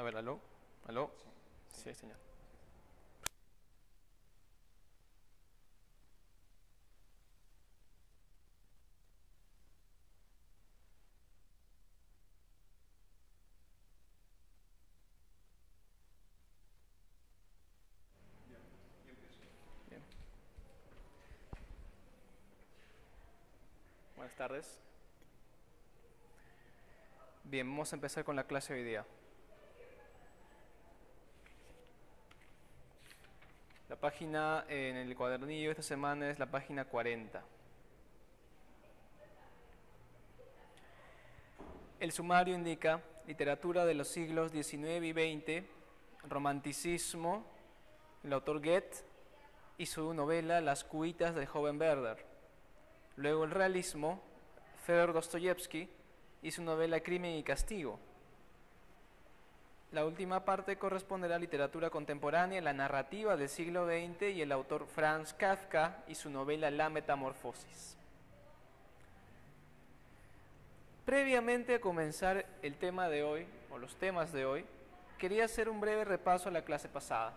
A ver, aló, aló. Sí, señor. Bien. Buenas tardes. Bien, vamos a empezar con la clase hoy día. La página en el cuadernillo de esta semana es la página 40. El sumario indica literatura de los siglos XIX y XX, romanticismo, el autor Goethe y su novela Las cuitas del joven Werther. Luego el realismo, Fyodor Dostoyevsky y su novela Crimen y castigo. La última parte corresponde a la literatura contemporánea, la narrativa del siglo XX y el autor Franz Kafka y su novela La metamorfosis. Previamente a comenzar el tema de hoy, o los temas de hoy, quería hacer un breve repaso a la clase pasada.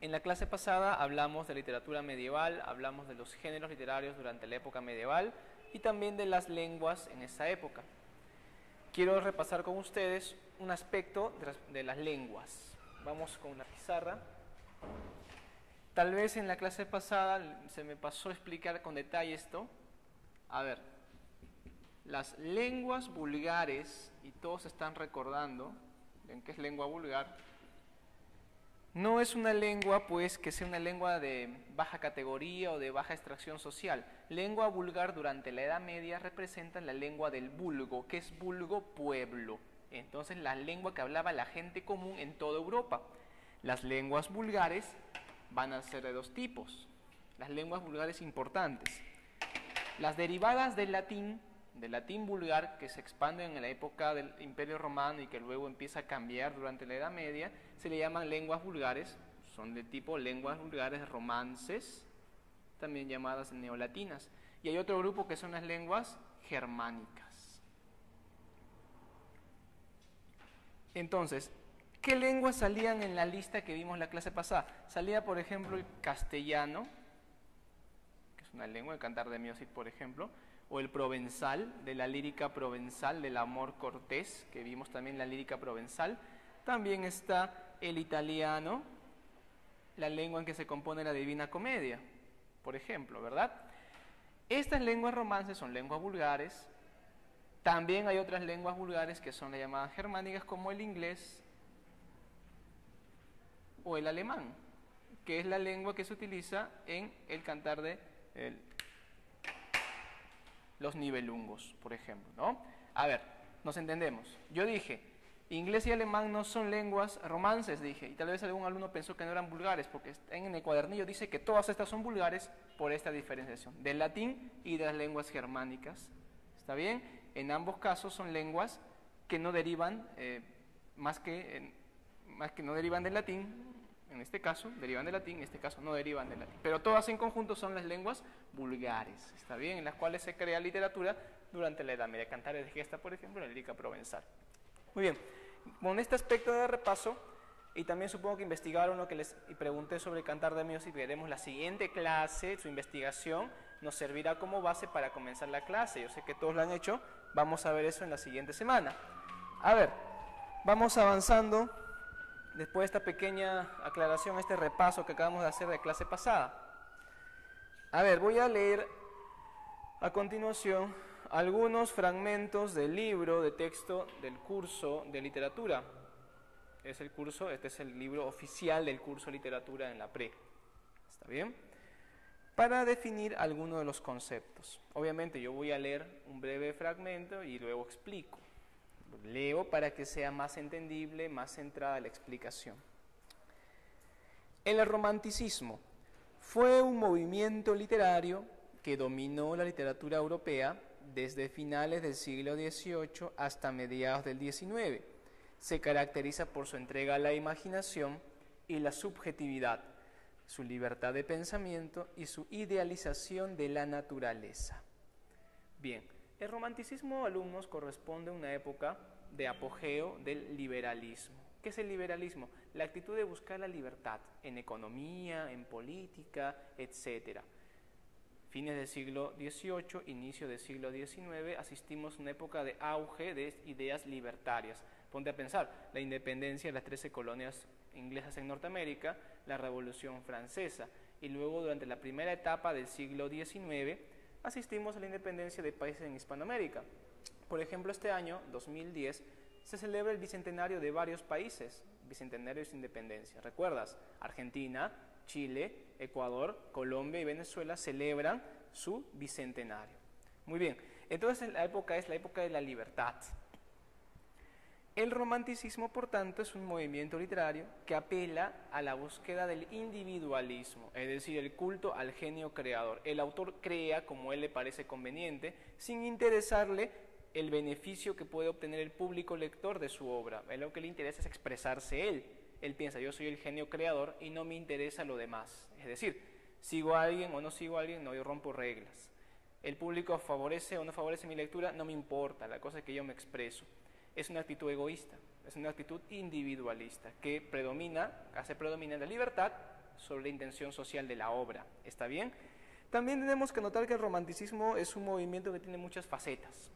En la clase pasada hablamos de literatura medieval, hablamos de los géneros literarios durante la época medieval y también de las lenguas en esa época. Quiero repasar con ustedes un aspecto de las lenguas. Vamos con una pizarra. Tal vez en la clase pasada se me pasó explicar con detalle esto. A ver, las lenguas vulgares, y todos están recordando en qué es lengua vulgar, no es una lengua pues que sea una lengua de baja categoría o de baja extracción social. Lengua vulgar durante la Edad Media representa la lengua del vulgo. ¿Qué es vulgo? Pueblo. Entonces la lengua que hablaba la gente común en toda Europa. Las lenguas vulgares van a ser de dos tipos. Las lenguas vulgares importantes. Las derivadas del latín vulgar, que se expanden en la época del Imperio Romano y que luego empieza a cambiar durante la Edad Media, se le llaman lenguas vulgares, son de tipo lenguas vulgares romances, también llamadas neolatinas. Y hay otro grupo que son las lenguas germánicas. Entonces, ¿qué lenguas salían en la lista que vimos la clase pasada? Salía, por ejemplo, el castellano, que es una lengua, el cantar de Miosit, por ejemplo, o el provenzal, de la lírica provenzal, del amor cortés, que vimos también la lírica provenzal. También está el italiano, la lengua en que se compone la Divina Comedia, por ejemplo, ¿verdad? Estas lenguas romances son lenguas vulgares. También hay otras lenguas vulgares que son las llamadas germánicas, como el inglés o el alemán, que es la lengua que se utiliza en el cantar de los nivelungos, por ejemplo, ¿no? A ver, nos entendemos. Yo dije, inglés y alemán no son lenguas romances, dije, y tal vez algún alumno pensó que no eran vulgares, porque en el cuadernillo dice que todas estas son vulgares por esta diferenciación del latín y de las lenguas germánicas. ¿Está bien? En ambos casos son lenguas que no derivan, más que no derivan del latín. En este caso derivan del latín, en este caso no derivan del latín. Pero todas en conjunto son las lenguas vulgares, ¿está bien? En las cuales se crea literatura durante la Edad Media. Cantares de gesta, por ejemplo, la lírica provenzal. Muy bien, con este aspecto de repaso, y también supongo que investigaron lo que les pregunté sobre el cantar de Miosit, veremos la siguiente clase, su investigación nos servirá como base para comenzar la clase. Yo sé que todos lo han hecho, vamos a ver eso en la siguiente semana. A ver, vamos avanzando. Después de esta pequeña aclaración, este repaso que acabamos de hacer de clase pasada. A ver, voy a leer a continuación algunos fragmentos del libro de texto del curso de literatura. Este es el libro oficial del curso de literatura en la pre. ¿Está bien? Para definir algunos de los conceptos. Obviamente yo voy a leer un breve fragmento y luego explico. Leo para que sea más entendible, más centrada la explicación. El romanticismo fue un movimiento literario que dominó la literatura europea desde finales del siglo XVIII hasta mediados del XIX. Se caracteriza por su entrega a la imaginación y la subjetividad, su libertad de pensamiento y su idealización de la naturaleza. Bien, el romanticismo, alumnos, corresponde a una época de apogeo del liberalismo. ¿Qué es el liberalismo? La actitud de buscar la libertad en economía, en política, etc. Fines del siglo XVIII, inicio del siglo XIX, asistimos a una época de auge de ideas libertarias. Ponte a pensar, la independencia de las 13 colonias inglesas en Norteamérica, la Revolución Francesa, y luego durante la primera etapa del siglo XIX asistimos a la independencia de países en Hispanoamérica. Por ejemplo, este año, 2010, se celebra el bicentenario de varios países, bicentenario de su independencia. ¿Recuerdas? Argentina, Chile, Ecuador, Colombia y Venezuela celebran su bicentenario. Muy bien, entonces la época es la época de la libertad. El romanticismo, por tanto, es un movimiento literario que apela a la búsqueda del individualismo, es decir, el culto al genio creador. El autor crea como él le parece conveniente, sin interesarle el beneficio que puede obtener el público lector de su obra. A él lo que le interesa es expresarse él. Él piensa, yo soy el genio creador y no me interesa lo demás. Es decir, sigo a alguien o no sigo a alguien, no, yo rompo reglas. El público favorece o no favorece mi lectura, no me importa, la cosa es que yo me expreso. Es una actitud egoísta, es una actitud individualista que hace predominar la libertad sobre la intención social de la obra. ¿Está bien? También tenemos que notar que el romanticismo es un movimiento que tiene muchas facetas.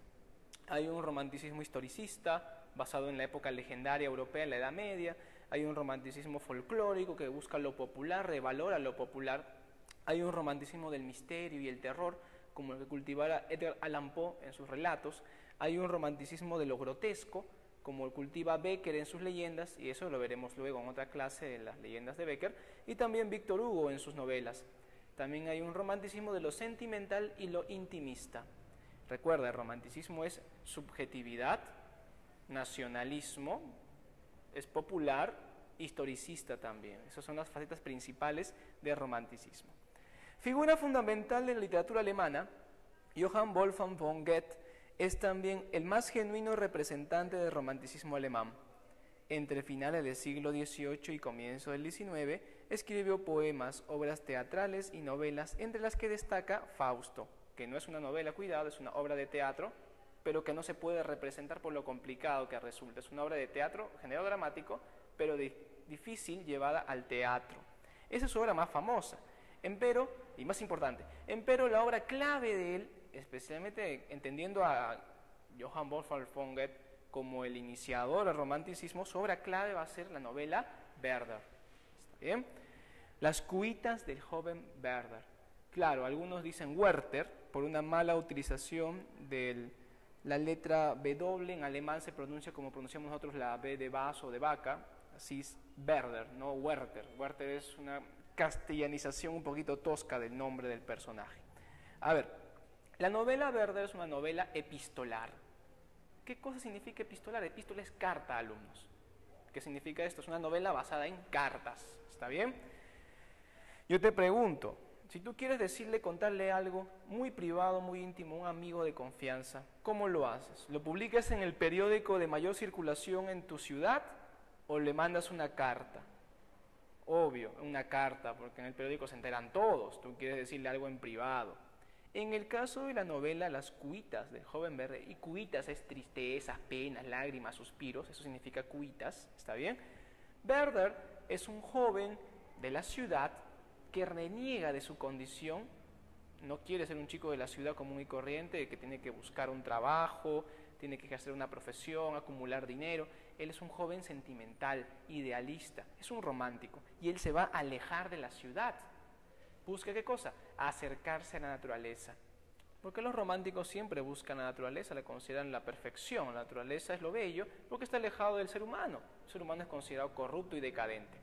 Hay un romanticismo historicista basado en la época legendaria europea, en la Edad Media. Hay un romanticismo folclórico que busca lo popular, revalora lo popular. Hay un romanticismo del misterio y el terror, como el que cultivara Edgar Allan Poe en sus relatos. Hay un romanticismo de lo grotesco, como el cultiva Becker en sus leyendas, y eso lo veremos luego en otra clase de las leyendas de Becker, y también Víctor Hugo en sus novelas. También hay un romanticismo de lo sentimental y lo intimista. Recuerda, el romanticismo es subjetividad, nacionalismo, es popular, historicista también. Esas son las facetas principales del romanticismo. Figura fundamental de la literatura alemana, Johann Wolfgang von Goethe es también el más genuino representante del romanticismo alemán. Entre finales del siglo XVIII y comienzo del XIX, escribió poemas, obras teatrales y novelas, entre las que destaca Fausto, que no es una novela, cuidado, es una obra de teatro, pero que no se puede representar por lo complicado que resulta. Es una obra de teatro, género dramático, pero difícil llevada al teatro. Esa es su obra más famosa, empero, y más importante, empero la obra clave de él, especialmente entendiendo a Johann Wolfgang von Goethe como el iniciador del romanticismo, su obra clave va a ser la novela Werther. ¿Está bien? Las cuitas del joven Werther. Claro, algunos dicen Werther por una mala utilización de la letra W, en alemán se pronuncia como pronunciamos nosotros la B de vaso o de vaca, así es Werther, no Werther. Werther es una castellanización un poquito tosca del nombre del personaje. A ver, la novela Werther es una novela epistolar. ¿Qué cosa significa epistolar? Epístola es carta, alumnos. ¿Qué significa esto? Es una novela basada en cartas, ¿está bien? Yo te pregunto, si tú quieres contarle algo muy privado, muy íntimo, a un amigo de confianza, ¿cómo lo haces? ¿Lo publicas en el periódico de mayor circulación en tu ciudad o le mandas una carta? Obvio, una carta, porque en el periódico se enteran todos, tú quieres decirle algo en privado. En el caso de la novela Las cuitas del joven Werther, y cuitas es tristeza, penas, lágrimas, suspiros, eso significa cuitas, ¿está bien? Werther es un joven de la ciudad que reniega de su condición, no quiere ser un chico de la ciudad común y corriente, que tiene que buscar un trabajo, tiene que hacer una profesión, acumular dinero. Él es un joven sentimental, idealista, es un romántico, y él se va a alejar de la ciudad. ¿Busca qué cosa? Acercarse a la naturaleza. Porque los románticos siempre buscan la naturaleza, la consideran la perfección. La naturaleza es lo bello porque está alejado del ser humano. El ser humano es considerado corrupto y decadente.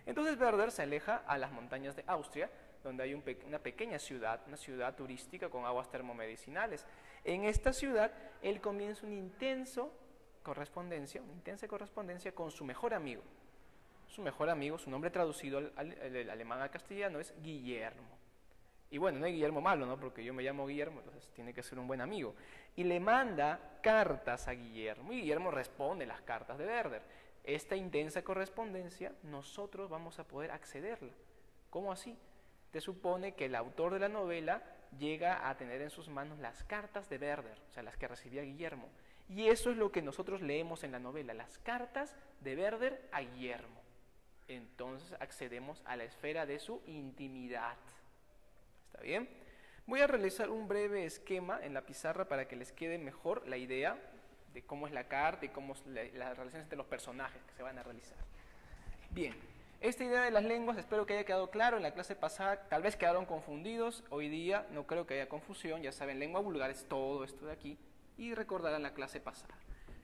Entonces Werther se aleja a las montañas de Austria, donde hay una pequeña ciudad, una ciudad turística con aguas termomedicinales. En esta ciudad él comienza una intensa correspondencia con su mejor amigo. Su mejor amigo, su nombre traducido al alemán al castellano es Guillermo. Y bueno, no hay Guillermo malo, ¿no? Porque yo me llamo Guillermo, entonces tiene que ser un buen amigo. Y le manda cartas a Guillermo, y Guillermo responde las cartas de Werther. Esta intensa correspondencia, nosotros vamos a poder accederla. ¿Cómo así? Te supone que el autor de la novela llega a tener en sus manos las cartas de Werther, o sea, las que recibía Guillermo. Y eso es lo que nosotros leemos en la novela, las cartas de Werther a Guillermo. Entonces accedemos a la esfera de su intimidad. ¿Está bien? Voy a realizar un breve esquema en la pizarra para que les quede mejor la idea de cómo es la carta y cómo es las relaciones entre los personajes que se van a realizar. Bien, esta idea de las lenguas espero que haya quedado claro. En la clase pasada tal vez quedaron confundidos, hoy día no creo que haya confusión, ya saben, lengua vulgar es todo esto de aquí y recordarán la clase pasada.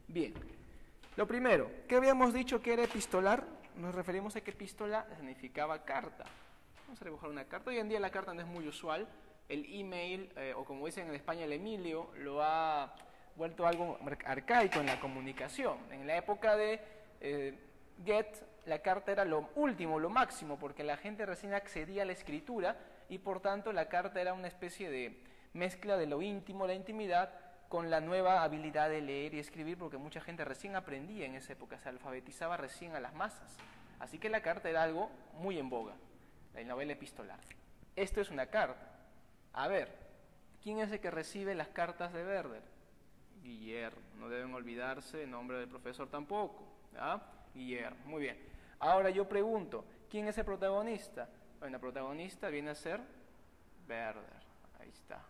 Bien, lo primero, ¿qué habíamos dicho que era epistolar? Nos referimos a que epístola significaba carta. Vamos a dibujar una carta. Hoy en día la carta no es muy usual. El email, o como dicen en España el Emilio, lo ha vuelto algo arcaico en la comunicación. En la época de Goethe, la carta era lo último, lo máximo, porque la gente recién accedía a la escritura y por tanto la carta era una especie de mezcla de lo íntimo, la intimidad, con la nueva habilidad de leer y escribir, porque mucha gente recién aprendía en esa época, se alfabetizaba recién a las masas. Así que la carta era algo muy en boga, la novela epistolar. Esto es una carta. A ver, ¿quién es el que recibe las cartas de Werther? Guillermo, no deben olvidarse el nombre del profesor tampoco, ¿ah? Guillermo, muy bien. Ahora yo pregunto, ¿quién es el protagonista? Bueno, el protagonista viene a ser Werther, ahí está,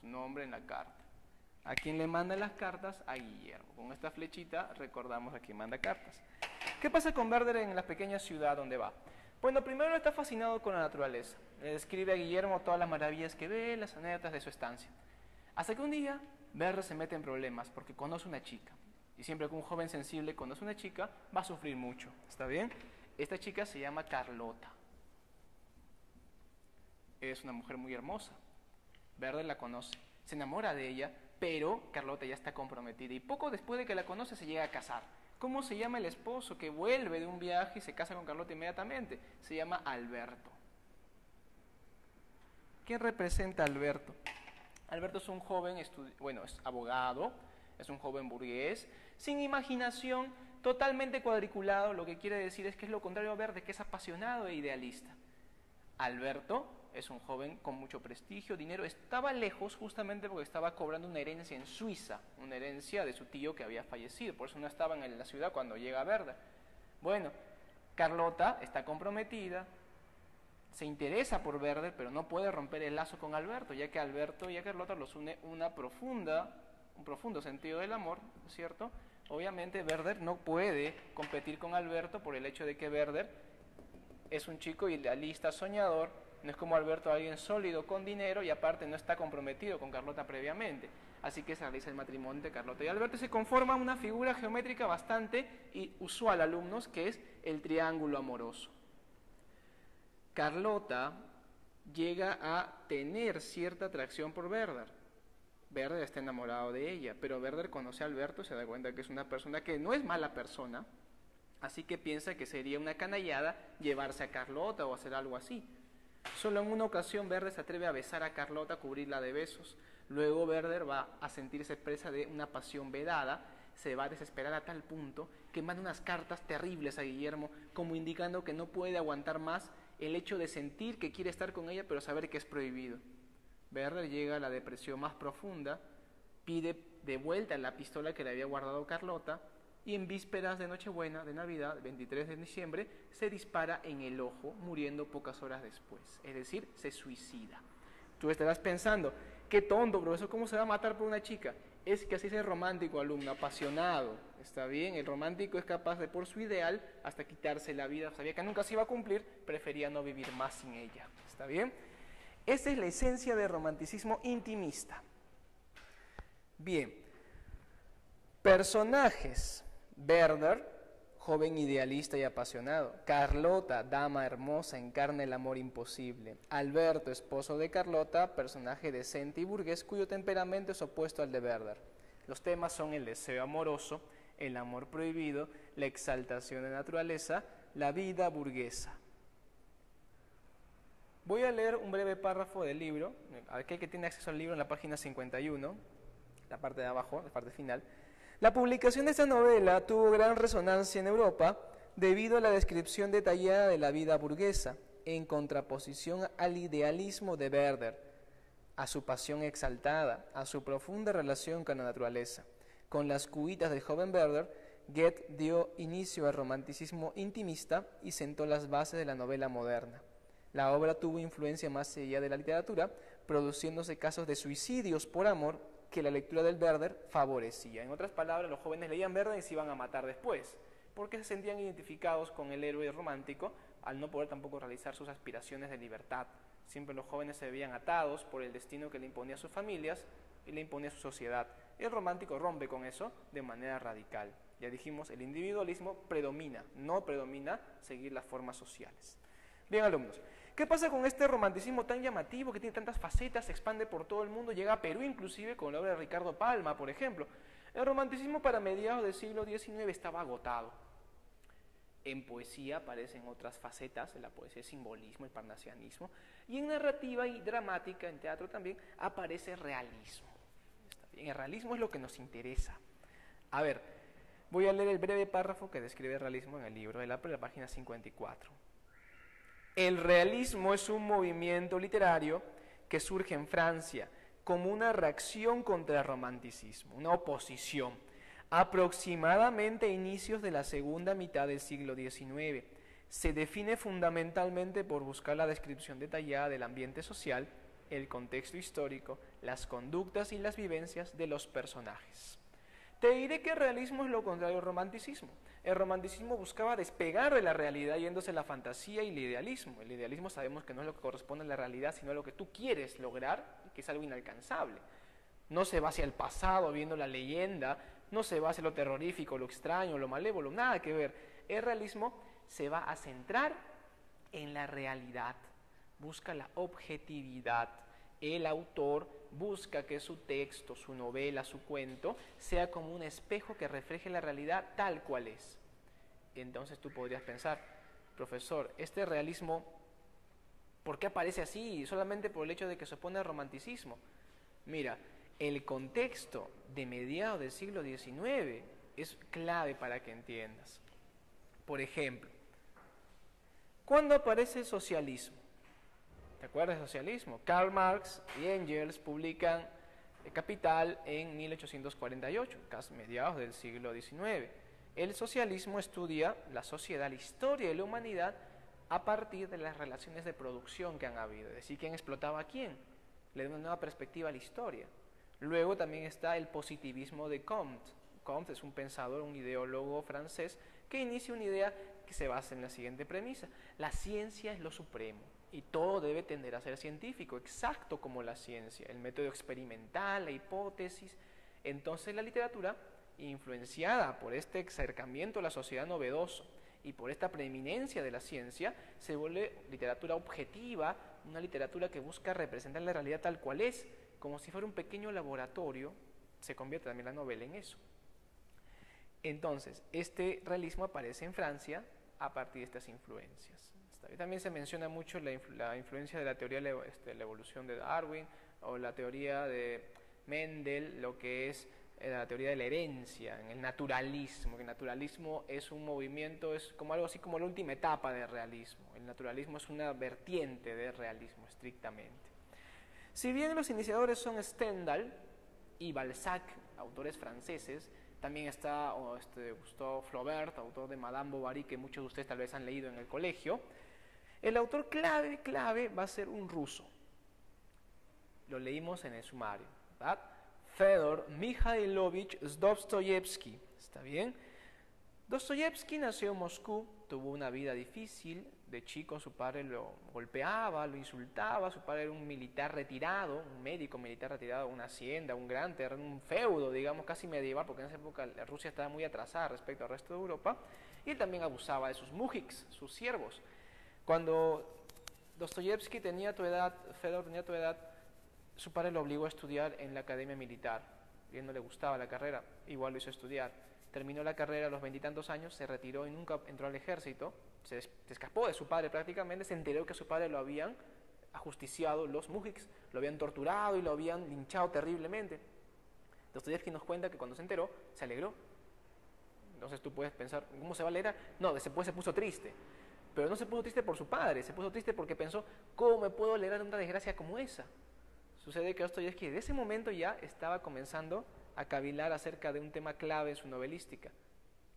su nombre en la carta. ¿A quién le mandan las cartas? A Guillermo. Con esta flechita recordamos a quién manda cartas. ¿Qué pasa con Werther en la pequeña ciudad donde va? Bueno, primero está fascinado con la naturaleza. Le describe a Guillermo todas las maravillas que ve, las anécdotas de su estancia. Hasta que un día, Werther se mete en problemas porque conoce una chica. Y siempre que un joven sensible conoce una chica, va a sufrir mucho. ¿Está bien? Esta chica se llama Carlota. Es una mujer muy hermosa. Werther la conoce. Se enamora de ella, pero Carlota ya está comprometida. Y poco después de que la conoce, se llega a casar. ¿Cómo se llama el esposo que vuelve de un viaje y se casa con Carlota inmediatamente? Se llama Alberto. ¿Quién representa a Alberto? Alberto es un joven, es abogado, es un joven burgués, sin imaginación, totalmente cuadriculado. Lo que quiere decir es que es lo contrario a Werther, que es apasionado e idealista. Alberto es un joven con mucho prestigio, dinero. Estaba lejos justamente porque estaba cobrando una herencia en Suiza, una herencia de su tío que había fallecido. Por eso no estaba en la ciudad cuando llega Werther. Bueno, Carlota está comprometida, se interesa por Werther, pero no puede romper el lazo con Alberto, ya que Alberto y a Carlota los une un profundo sentido del amor, ¿no es cierto? Obviamente Werther no puede competir con Alberto por el hecho de que Werther es un chico idealista, soñador, no es como Alberto, alguien sólido con dinero y aparte no está comprometido con Carlota previamente. Así que se realiza el matrimonio entre Carlota y Alberto y se conforma una figura geométrica bastante usual, alumnos, que es el triángulo amoroso. Carlota llega a tener cierta atracción por Werther. Werther está enamorado de ella, pero Werther conoce a Alberto y se da cuenta que es una persona que no es mala persona, así que piensa que sería una canallada llevarse a Carlota o hacer algo así. Solo en una ocasión Werther se atreve a besar a Carlota, a cubrirla de besos. Luego Werther va a sentirse presa de una pasión vedada, se va a desesperar a tal punto que manda unas cartas terribles a Guillermo, como indicando que no puede aguantar más el hecho de sentir que quiere estar con ella, pero saber que es prohibido. Werther llega a la depresión más profunda, pide de vuelta la pistola que le había guardado Carlota, y en vísperas de Nochebuena, de Navidad, 23 de diciembre, se dispara en el ojo, muriendo pocas horas después. Es decir, se suicida. Tú estarás pensando, qué tonto, profesor, ¿cómo se va a matar por una chica? Es que así es el romántico, alumno, apasionado. ¿Está bien? El romántico es capaz de, por su ideal, hasta quitarse la vida. Sabía que nunca se iba a cumplir, prefería no vivir más sin ella. ¿Está bien? Esa es la esencia del romanticismo intimista. Bien. Personajes. Werther, joven idealista y apasionado. Carlota, dama hermosa, encarna el amor imposible. Alberto, esposo de Carlota, personaje decente y burgués cuyo temperamento es opuesto al de Werther. Los temas son el deseo amoroso, el amor prohibido, la exaltación de naturaleza, la vida burguesa. Voy a leer un breve párrafo del libro, aquel que tiene acceso al libro en la página 51, la parte de abajo, la parte final. La publicación de esta novela tuvo gran resonancia en Europa debido a la descripción detallada de la vida burguesa, en contraposición al idealismo de Werther, a su pasión exaltada, a su profunda relación con la naturaleza. Con las cuitas del joven Werther, Goethe dio inicio al romanticismo intimista y sentó las bases de la novela moderna. La obra tuvo influencia más allá de la literatura, produciéndose casos de suicidios por amor que la lectura del Werther favorecía. En otras palabras, los jóvenes leían Werther y se iban a matar después, porque se sentían identificados con el héroe romántico al no poder tampoco realizar sus aspiraciones de libertad. Siempre los jóvenes se veían atados por el destino que le imponía a sus familias y le imponía a su sociedad. El romántico rompe con eso de manera radical. Ya dijimos, el individualismo predomina, no predomina seguir las formas sociales. Bien, alumnos, ¿qué pasa con este romanticismo tan llamativo que tiene tantas facetas, se expande por todo el mundo, llega a Perú inclusive con la obra de Ricardo Palma, por ejemplo? El romanticismo para mediados del siglo XIX estaba agotado. En poesía aparecen otras facetas, en la poesía el simbolismo, el parnasianismo, y en narrativa y dramática, en teatro también, aparece realismo. Está bien, el realismo es lo que nos interesa. A ver, voy a leer el breve párrafo que describe el realismo en el libro de la página 54. El realismo es un movimiento literario que surge en Francia como una reacción contra el romanticismo, una oposición, aproximadamente a inicios de la segunda mitad del siglo XIX. Se define fundamentalmente por buscar la descripción detallada del ambiente social, el contexto histórico, las conductas y las vivencias de los personajes. Te diré que el realismo es lo contrario al romanticismo. El romanticismo buscaba despegar de la realidad yéndose a la fantasía y el idealismo. El idealismo sabemos que no es lo que corresponde a la realidad, sino a lo que tú quieres lograr, que es algo inalcanzable. No se va hacia el pasado viendo la leyenda, no se va hacia lo terrorífico, lo extraño, lo malévolo, nada que ver. El realismo se va a centrar en la realidad, busca la objetividad. El autor busca que su texto, su novela, su cuento, sea como un espejo que refleje la realidad tal cual es. Entonces tú podrías pensar, profesor, este realismo, ¿por qué aparece así? Solamente por el hecho de que se opone al romanticismo. Mira, el contexto de mediados del siglo XIX es clave para que entiendas. Por ejemplo, ¿cuándo aparece el socialismo? ¿Te acuerdas del socialismo? Karl Marx y Engels publican Capital en 1848, casi mediados del siglo XIX. El socialismo estudia la sociedad, la historia de la humanidad a partir de las relaciones de producción que han habido, es decir, quién explotaba a quién, le da una nueva perspectiva a la historia. Luego también está el positivismo de Comte. Comte es un pensador, un ideólogo francés que inicia una idea que se basa en la siguiente premisa: la ciencia es lo supremo y todo debe tender a ser científico, exacto como la ciencia, el método experimental, la hipótesis. Entonces la literatura, influenciada por este acercamiento a la sociedad novedoso y por esta preeminencia de la ciencia, se vuelve literatura objetiva, una literatura que busca representar la realidad tal cual es, como si fuera un pequeño laboratorio. Se convierte también la novela en eso. Entonces, este realismo aparece en Francia a partir de estas influencias. También se menciona mucho la influencia de la teoría de la evolución de Darwin o la teoría de Mendel, lo que es la teoría de la herencia, en el naturalismo, que el naturalismo es un movimiento, es como algo así como la última etapa del realismo. El naturalismo es una vertiente del realismo estrictamente. Si bien los iniciadores son Stendhal y Balzac, autores franceses, también está Gustave Flaubert, autor de Madame Bovary, que muchos de ustedes tal vez han leído en el colegio. El autor clave va a ser un ruso. Lo leímos en el sumario, ¿verdad? Fedor Mikhailovich Dostoyevsky. ¿Está bien? Dostoyevsky nació en Moscú, tuvo una vida difícil. De chico su padre lo golpeaba, lo insultaba. Su padre era un militar retirado, un médico militar retirado, una hacienda, un gran terreno, un feudo, digamos, casi medieval, porque en esa época Rusia estaba muy atrasada respecto al resto de Europa. Y él también abusaba de sus mujiks, sus siervos. Cuando Dostoyevsky tenía tu edad, Fedor tenía tu edad, su padre lo obligó a estudiar en la academia militar. Y a él no le gustaba la carrera, igual lo hizo estudiar. Terminó la carrera a los 20 y tantos años, se retiró y nunca entró al ejército, se escapó de su padre prácticamente, se enteró que a su padre lo habían ajusticiado los mujiks, lo habían torturado y lo habían linchado terriblemente. Dostoyevsky nos cuenta que cuando se enteró, se alegró. Entonces tú puedes pensar, ¿cómo se va a alegrar? No, después se puso triste. Pero no se puso triste por su padre, se puso triste porque pensó, ¿cómo me puedo alegrar de una desgracia como esa? Sucede que Dostoyevsky desde ese momento ya estaba comenzando a cavilar acerca de un tema clave en su novelística,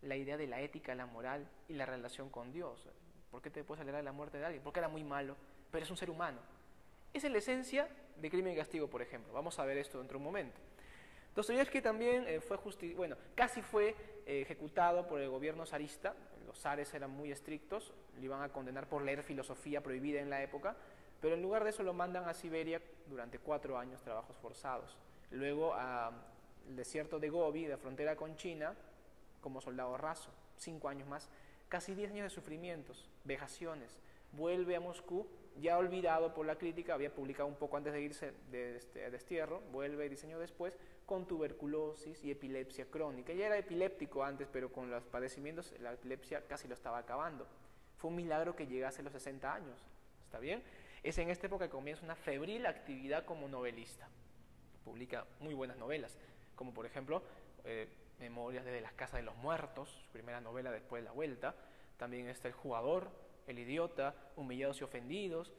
la idea de la ética, la moral y la relación con Dios. ¿Por qué te puedes alegrar de la muerte de alguien? Porque era muy malo, pero es un ser humano. Esa es la esencia de Crimen y Castigo, por ejemplo. Vamos a ver esto dentro de un momento. Dostoyevsky también casi fue ejecutado por el gobierno zarista. Los zares eran muy estrictos, le iban a condenar por leer filosofía prohibida en la época, pero en lugar de eso lo mandan a Siberia durante 4 años, trabajos forzados. Luego al desierto de Gobi, de frontera con China, como soldado raso, 5 años más, casi 10 años de sufrimientos, vejaciones. Vuelve a Moscú, ya olvidado por la crítica, había publicado un poco antes de irse de destierro, vuelve 10 años después, con tuberculosis y epilepsia crónica. Ya era epiléptico antes, pero con los padecimientos la epilepsia casi lo estaba acabando. Fue un milagro que llegase a los 60 años, ¿está bien? Es en esta época que comienza una febril actividad como novelista. Publica muy buenas novelas, como por ejemplo Memorias desde las casas de los muertos, su primera novela después de la vuelta. También está El jugador, El idiota, Humillados y ofendidos,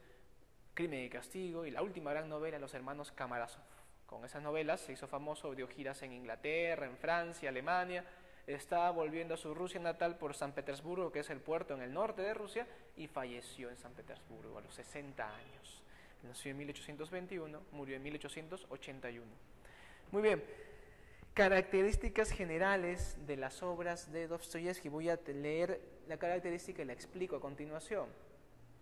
Crimen y castigo, y la última gran novela, Los hermanos Karamazov. Con esas novelas se hizo famoso, dio giras en Inglaterra, en Francia, Alemania. Está volviendo a su Rusia natal por San Petersburgo, que es el puerto en el norte de Rusia, y falleció en San Petersburgo a los 60 años. Nació en 1821, murió en 1881. Muy bien, características generales de las obras de Dostoyevsky. Voy a leer la característica y la explico a continuación.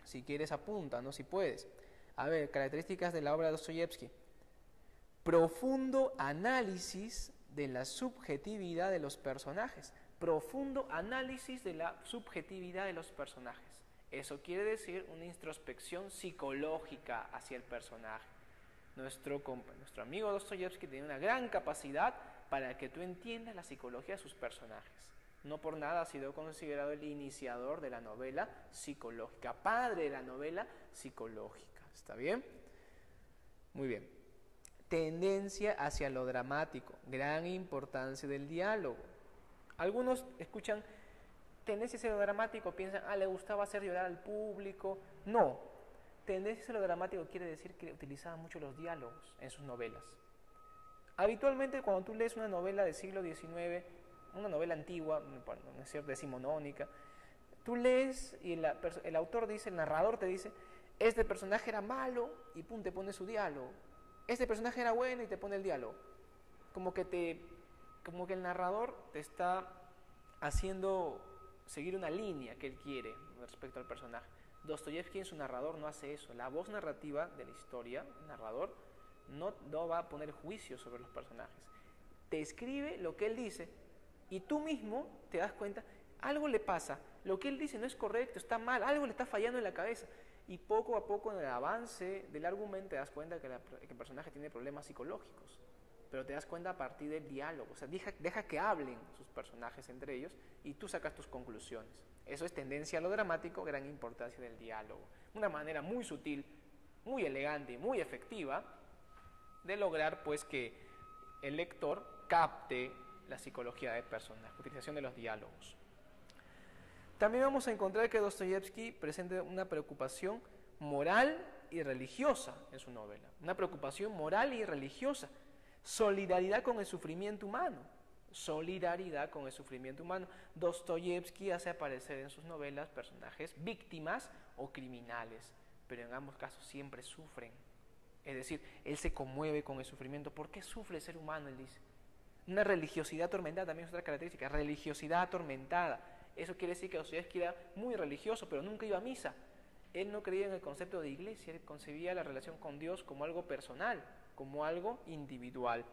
Si quieres apunta, ¿no? Si puedes. A ver, características de la obra de Dostoyevsky. Profundo análisis de la subjetividad de los personajes. Profundo análisis de la subjetividad de los personajes. Eso quiere decir una introspección psicológica hacia el personaje. Nuestro amigo Dostoyevsky tiene una gran capacidad para que tú entiendas la psicología de sus personajes. No por nada ha sido considerado el iniciador de la novela psicológica, padre de la novela psicológica. ¿Está bien? Muy bien. Tendencia hacia lo dramático, gran importancia del diálogo. Algunos escuchan tendencia hacia lo dramático, piensan, le gustaba hacer llorar al público. No, tendencia hacia lo dramático quiere decir que utilizaba mucho los diálogos en sus novelas. Habitualmente cuando tú lees una novela del siglo XIX, una novela antigua, no es cierto, decimonónica, tú lees y el autor dice, el narrador te dice, este personaje era malo y pum, te pone su diálogo. Este personaje era bueno y te pone el diálogo. Como que el narrador te está haciendo seguir una línea que él quiere respecto al personaje. Dostoyevsky en su narrador no hace eso. La voz narrativa de la historia, el narrador, no va a poner juicio sobre los personajes. Te escribe lo que él dice y tú mismo te das cuenta, algo le pasa, lo que él dice no es correcto, está mal, algo le está fallando en la cabeza. Y poco a poco en el avance del argumento te das cuenta que el personaje tiene problemas psicológicos, pero te das cuenta a partir del diálogo. O sea, deja que hablen sus personajes entre ellos y tú sacas tus conclusiones. Eso es tendencia a lo dramático, gran importancia del diálogo. Una manera muy sutil, muy elegante y muy efectiva de lograr pues que el lector capte la psicología del personaje, utilización de los diálogos. También vamos a encontrar que Dostoyevsky presenta una preocupación moral y religiosa en su novela. Una preocupación moral y religiosa. Solidaridad con el sufrimiento humano. Solidaridad con el sufrimiento humano. Dostoyevsky hace aparecer en sus novelas personajes víctimas o criminales, pero en ambos casos siempre sufren. Es decir, él se conmueve con el sufrimiento. ¿Por qué sufre el ser humano? Él dice. Una religiosidad atormentada también es otra característica. Religiosidad atormentada. Eso quiere decir que Dostoyevsky era muy religioso, pero nunca iba a misa. Él no creía en el concepto de iglesia, él concebía la relación con Dios como algo personal, como algo individual.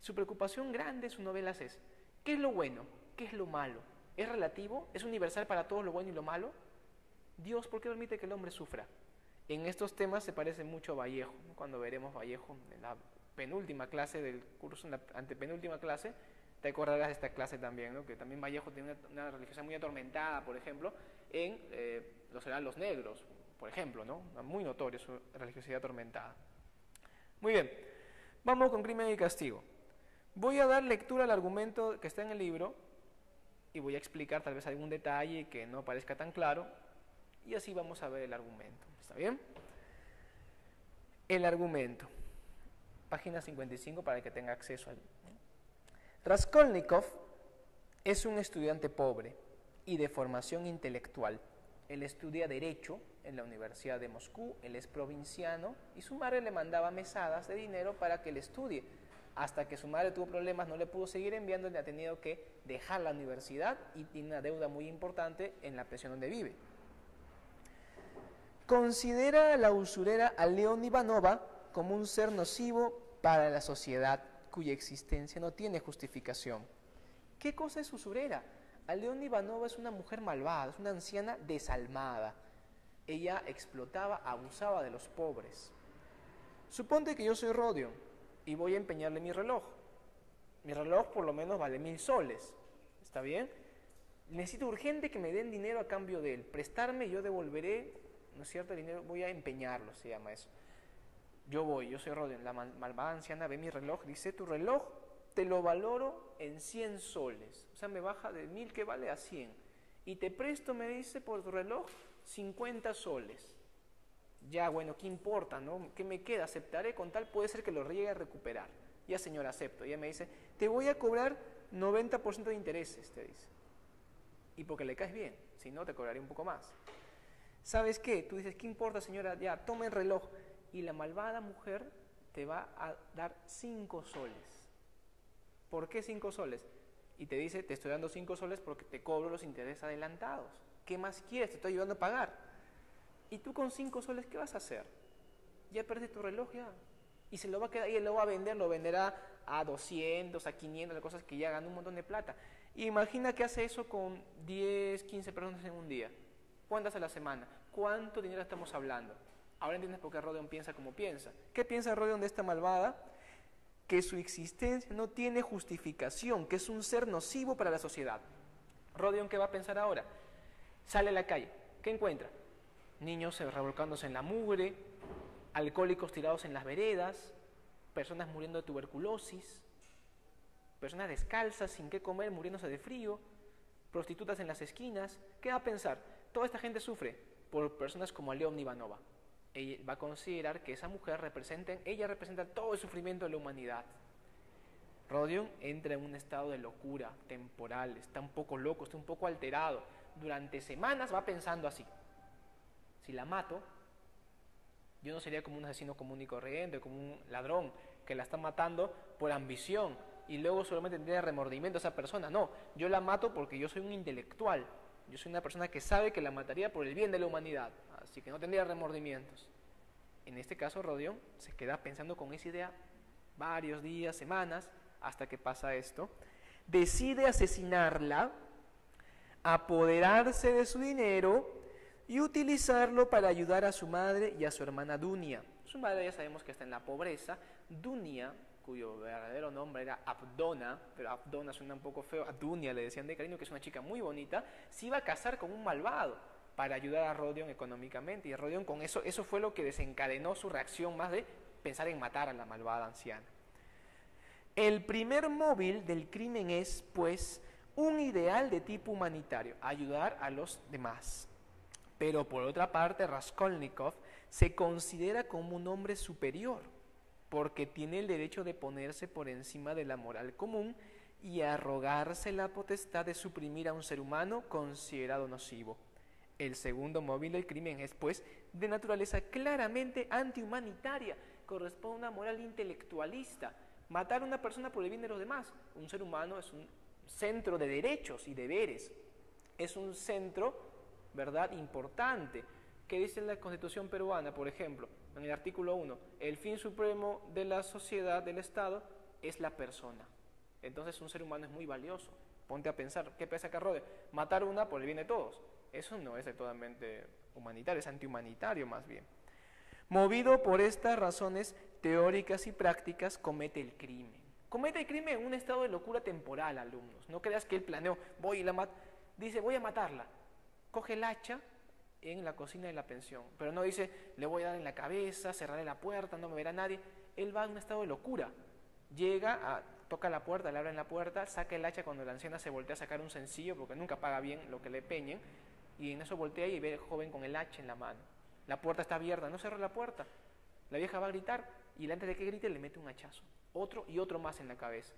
Su preocupación grande en sus novelas es, ¿qué es lo bueno? ¿Qué es lo malo? ¿Es relativo? ¿Es universal para todos lo bueno y lo malo? Dios, ¿por qué permite que el hombre sufra? En estos temas se parece mucho a Vallejo, ¿no? Cuando veremos Vallejo en la penúltima clase del curso, en la antepenúltima clase, te acordarás de esta clase también, ¿no? Que también Vallejo tiene una religiosidad muy atormentada, por ejemplo, en los hermanos negros, por ejemplo, ¿no? Muy notoria su religiosidad atormentada. Muy bien, vamos con Crimen y Castigo. Voy a dar lectura al argumento que está en el libro y voy a explicar tal vez algún detalle que no parezca tan claro y así vamos a ver el argumento. ¿Está bien? El argumento. Página 55 para que tenga acceso al Raskolnikov es un estudiante pobre y de formación intelectual. Él estudia Derecho en la Universidad de Moscú, él es provinciano y su madre le mandaba mesadas de dinero para que él estudie. Hasta que su madre tuvo problemas, no le pudo seguir enviando, le ha tenido que dejar la universidad y tiene una deuda muy importante en la pensión donde vive. Considera a la usurera a León Ivanova como un ser nocivo para la sociedad cuya existencia no tiene justificación. ¿Qué cosa es usurera? León Ivanova es una mujer malvada, es una anciana desalmada. Ella explotaba, abusaba de los pobres. Suponte que yo soy Rodion y voy a empeñarle mi reloj. Mi reloj por lo menos vale 1000 soles. ¿Está bien? Necesito urgente que me den dinero a cambio de él. Prestarme, yo devolveré, ¿no es cierto? El dinero, voy a empeñarlo, se llama eso. Yo soy Rodion, la malvada anciana ve mi reloj, dice, tu reloj te lo valoro en 100 soles. O sea, me baja de 1000 que vale a 100. Y te presto, me dice, por tu reloj, 50 soles. Ya, bueno, ¿qué importa, no? ¿Qué me queda? Aceptaré, con tal puede ser que lo llegue a recuperar. Ya, señor, acepto. Ella me dice, te voy a cobrar 90% de intereses, te dice. Y porque le caes bien, si no, te cobraré un poco más. ¿Sabes qué? Tú dices, ¿qué importa, señora? Ya, toma el reloj. Y la malvada mujer te va a dar 5 soles. ¿Por qué 5 soles? Y te dice, te estoy dando 5 soles porque te cobro los intereses adelantados. ¿Qué más quieres? Te estoy ayudando a pagar. ¿Y tú con 5 soles qué vas a hacer? Ya perdiste tu reloj ya. Y se lo va a quedar, y él lo va a vender, lo venderá a 200, a 500, cosas que ya ganan un montón de plata. Y imagina que hace eso con 10, 15 personas en un día. ¿Cuántas a la semana? ¿Cuánto dinero estamos hablando? Ahora entiendes por qué Rodion piensa como piensa. ¿Qué piensa Rodion de esta malvada? Que su existencia no tiene justificación, que es un ser nocivo para la sociedad. Rodion, ¿qué va a pensar ahora? Sale a la calle, ¿qué encuentra? Niños revolcándose en la mugre, alcohólicos tirados en las veredas, personas muriendo de tuberculosis, personas descalzas, sin qué comer, muriéndose de frío, prostitutas en las esquinas. ¿Qué va a pensar? Toda esta gente sufre por personas como León Ivanova. Ella va a considerar que esa mujer ella representa todo el sufrimiento de la humanidad. Rodion entra en un estado de locura temporal, está un poco loco, está un poco alterado. Durante semanas va pensando así: si la mato, yo no sería como un asesino común y corriente, como un ladrón que la está matando por ambición y luego solamente tendría remordimiento a esa persona. No, yo la mato porque yo soy un intelectual, yo soy una persona que sabe que la mataría por el bien de la humanidad, así que no tendría remordimientos. En este caso, Rodion se queda pensando con esa idea varios días, semanas, hasta que pasa esto. Decide asesinarla, apoderarse de su dinero y utilizarlo para ayudar a su madre y a su hermana Dunia. Su madre ya sabemos que está en la pobreza. Dunia, cuyo verdadero nombre era Abdona, pero Abdona suena un poco feo, a Dunia le decían de cariño, que es una chica muy bonita, se iba a casar con un malvado para ayudar a Rodion económicamente, y Rodion con eso fue lo que desencadenó su reacción más de pensar en matar a la malvada anciana. El primer móvil del crimen es, pues, un ideal de tipo humanitario, ayudar a los demás. Pero por otra parte, Raskolnikov se considera como un hombre superior, porque tiene el derecho de ponerse por encima de la moral común y arrogarse la potestad de suprimir a un ser humano considerado nocivo. El segundo móvil del crimen es, pues, de naturaleza claramente antihumanitaria, corresponde a una moral intelectualista. Matar a una persona por el bien de los demás. Un ser humano es un centro de derechos y deberes, es un centro, ¿verdad?, importante. ¿Qué dice la Constitución peruana, por ejemplo? En el artículo 1, el fin supremo de la sociedad, del Estado, es la persona. Entonces un ser humano es muy valioso. Ponte a pensar, ¿qué pasa acá, Rode? Matar una por el bien de todos. Eso no es totalmente humanitario, es antihumanitario más bien. Movido por estas razones teóricas y prácticas, comete el crimen. Comete el crimen en un estado de locura temporal, alumnos. No creas que él planeó, dice, voy a matarla. Coge el hacha en la cocina de la pensión, pero no dice, le voy a dar en la cabeza, cerraré la puerta, no me verá nadie. Él va en un estado de locura. Toca la puerta, le abren la puerta, saca el hacha cuando la anciana se voltea a sacar un sencillo, porque nunca paga bien lo que le peñen, y en eso voltea y ve al joven con el hacha en la mano. La puerta está abierta, no cerró la puerta. La vieja va a gritar y antes de que grite le mete un hachazo. Otro y otro más en la cabeza.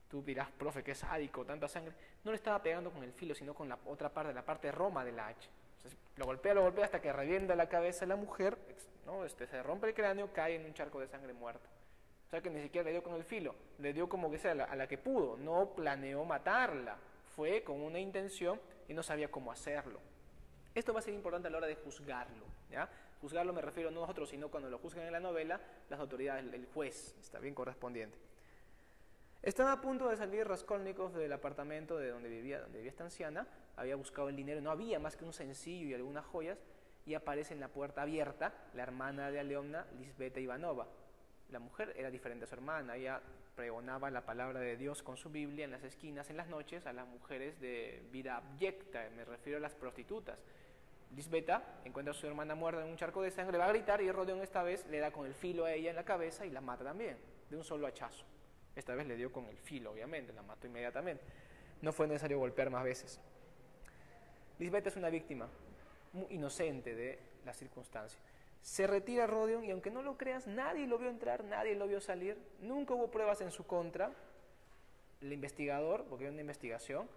Tú dirás, profe, qué sádico, tanta sangre. No le estaba pegando con el filo, sino con la otra parte, la parte roma de la hacha. Entonces, lo golpea hasta que revienta la cabeza de la mujer, ¿no? Se rompe el cráneo, cae en un charco de sangre muerta. O sea que ni siquiera le dio con el filo, le dio como que sea a la que pudo, no planeó matarla, fue con una intención y no sabía cómo hacerlo. Esto va a ser importante a la hora de juzgarlo, ¿ya? Juzgarlo me refiero no a nosotros, sino cuando lo juzgan en la novela, las autoridades, el juez, está bien correspondiente. Estaba a punto de salir Raskolnikov del apartamento de donde vivía esta anciana, había buscado el dinero, no había más que un sencillo y algunas joyas, y aparece en la puerta abierta la hermana de Aleomna, Lisbeta Ivanova. La mujer era diferente a su hermana, ella pregonaba la palabra de Dios con su Biblia en las esquinas en las noches a las mujeres de vida abyecta, me refiero a las prostitutas. Lisbeta encuentra a su hermana muerta en un charco de sangre, va a gritar y Rodion esta vez le da con el filo a ella en la cabeza y la mata también, de un solo hachazo. Esta vez le dio con el filo, obviamente, la mató inmediatamente. No fue necesario golpear más veces. Lisbeta es una víctima muy inocente de la circunstancia. Se retira Rodion y aunque no lo creas, nadie lo vio entrar, nadie lo vio salir, nunca hubo pruebas en su contra. El investigador, porque hay una investigación,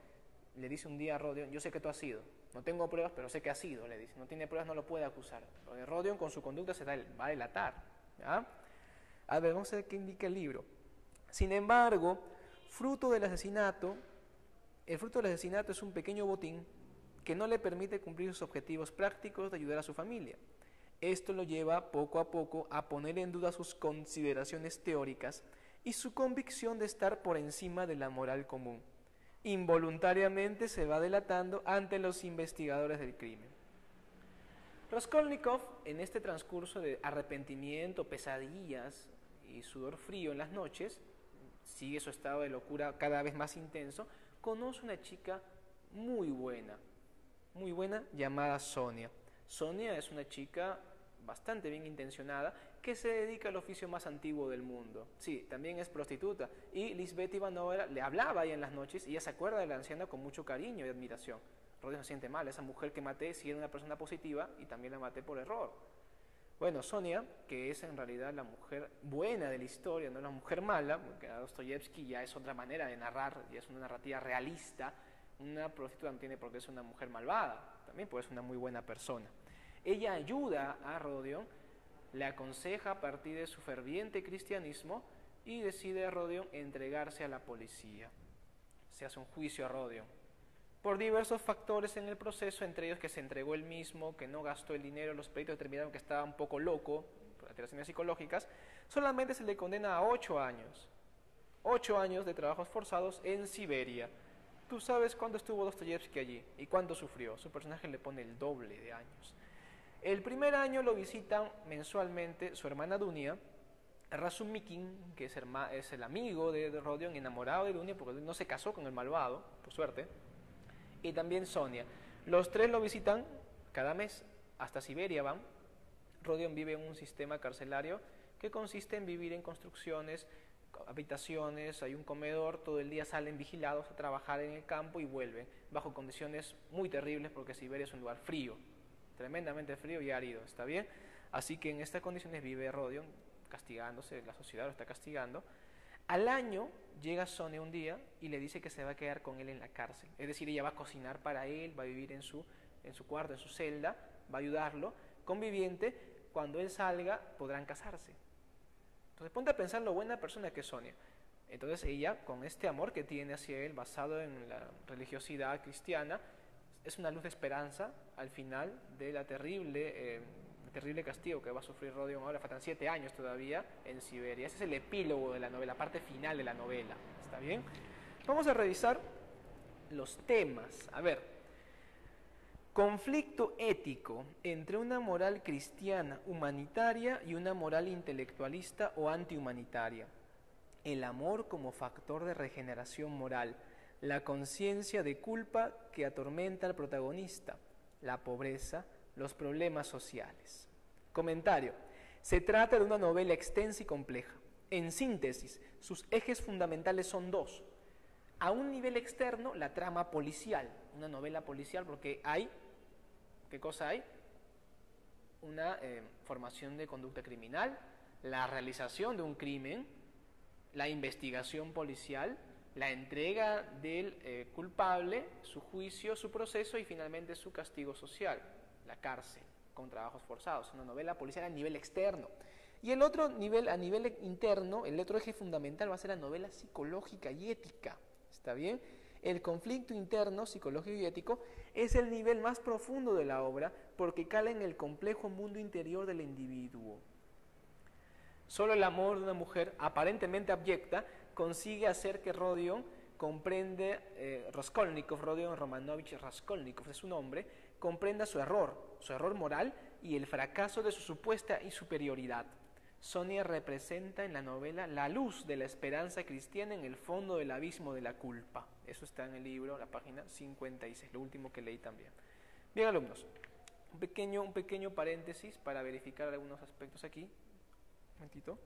le dice un día a Rodion, yo sé que tú has sido, no tengo pruebas, pero sé que has sido, le dice, no tiene pruebas, no lo puede acusar. Porque Rodion con su conducta va a delatar. ¿Ya? A ver, vamos a ver qué indica el libro. Sin embargo, el fruto del asesinato es un pequeño botín que no le permite cumplir sus objetivos prácticos de ayudar a su familia. Esto lo lleva poco a poco a poner en duda sus consideraciones teóricas y su convicción de estar por encima de la moral común. Involuntariamente se va delatando ante los investigadores del crimen. Raskolnikov, en este transcurso de arrepentimiento, pesadillas y sudor frío en las noches, sigue su estado de locura cada vez más intenso, conoce una chica muy buena, llamada Sonia. Sonia es una chica bastante bien intencionada que se dedica al oficio más antiguo del mundo. Sí, también es prostituta. Y Lisbeta Ivanova le hablaba ahí en las noches y ella se acuerda de la anciana con mucho cariño y admiración. Rodion se siente mal, esa mujer que maté si era una persona positiva y también la maté por error. Bueno, Sonia, que es en realidad la mujer buena de la historia, no la mujer mala, porque a Dostoyevsky ya es otra manera de narrar, ya es una narrativa realista. Una prostituta no tiene por qué ser una mujer malvada, también puede ser una muy buena persona. Ella ayuda a Rodion, le aconseja a partir de su ferviente cristianismo y decide a Rodion entregarse a la policía. Se hace un juicio a Rodion por diversos factores en el proceso, entre ellos que se entregó él mismo, que no gastó el dinero, los peritos determinaron que estaba un poco loco, por alteraciones psicológicas. Solamente se le condena a 8 años. 8 años de trabajos forzados en Siberia. Tú sabes cuánto estuvo Dostoyevsky allí y cuánto sufrió. Su personaje le pone el doble de años. El primer año lo visitan mensualmente su hermana Dunia, Razumikin, que es el amigo de Rodion, enamorado de Dunia porque no se casó con el malvado, por suerte, y también Sonia. Los tres lo visitan cada mes, hasta Siberia van. Rodion vive en un sistema carcelario que consiste en vivir en construcciones, habitaciones, hay un comedor, todo el día salen vigilados a trabajar en el campo y vuelven bajo condiciones muy terribles porque Siberia es un lugar frío, tremendamente frío y árido, ¿está bien? Así que en estas condiciones vive Rodion castigándose, la sociedad lo está castigando. Al año llega Sonia un día y le dice que se va a quedar con él en la cárcel, es decir, ella va a cocinar para él, va a vivir en su cuarto, en su celda, va a ayudarlo, conviviente, cuando él salga podrán casarse. Entonces ponte a pensar lo buena persona que es Sonia. Entonces ella, con este amor que tiene hacia él, basado en la religiosidad cristiana, es una luz de esperanza al final de la terrible castigo que va a sufrir Rodion ahora. Faltan 7 años todavía en Siberia. Ese es el epílogo de la novela, la parte final de la novela. ¿Está bien? Vamos a revisar los temas. A ver, conflicto ético entre una moral cristiana humanitaria y una moral intelectualista o antihumanitaria. El amor como factor de regeneración moral. La conciencia de culpa que atormenta al protagonista. La pobreza, los problemas sociales. Comentario. Se trata de una novela extensa y compleja. En síntesis, sus ejes fundamentales son 2. A un nivel externo, la trama policial. Una novela policial porque hay, ¿qué cosa hay? Una formación de conducta criminal, la realización de un crimen, la investigación policial, la entrega del culpable, su juicio, su proceso y finalmente su castigo social, la cárcel, con trabajos forzados. Una novela policial a nivel externo. Y el otro nivel, a nivel interno, el otro eje fundamental va a ser la novela psicológica y ética. ¿Está bien? El conflicto interno, psicológico y ético, es el nivel más profundo de la obra porque cala en el complejo mundo interior del individuo. Solo el amor de una mujer aparentemente abyecta consigue hacer que Rodion comprende, Rodion Romanovich Raskolnikov es su nombre, comprenda su error moral y el fracaso de su supuesta superioridad. Sonia representa en la novela la luz de la esperanza cristiana en el fondo del abismo de la culpa. Eso está en el libro, la página 56, lo último que leí también. Bien, alumnos, un pequeño paréntesis para verificar algunos aspectos aquí. Un momentito.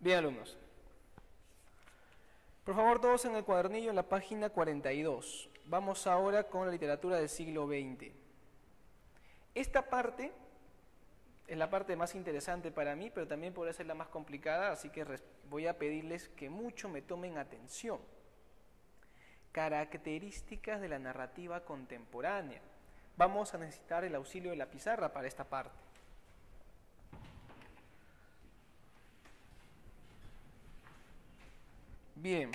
Bien, alumnos. Por favor, todos en el cuadernillo en la página 42. Vamos ahora con la literatura del siglo XX. Esta parte es la parte más interesante para mí, pero también podría ser la más complicada, así que voy a pedirles que mucho me tomen atención. Características de la narrativa contemporánea. Vamos a necesitar el auxilio de la pizarra para esta parte. Bien,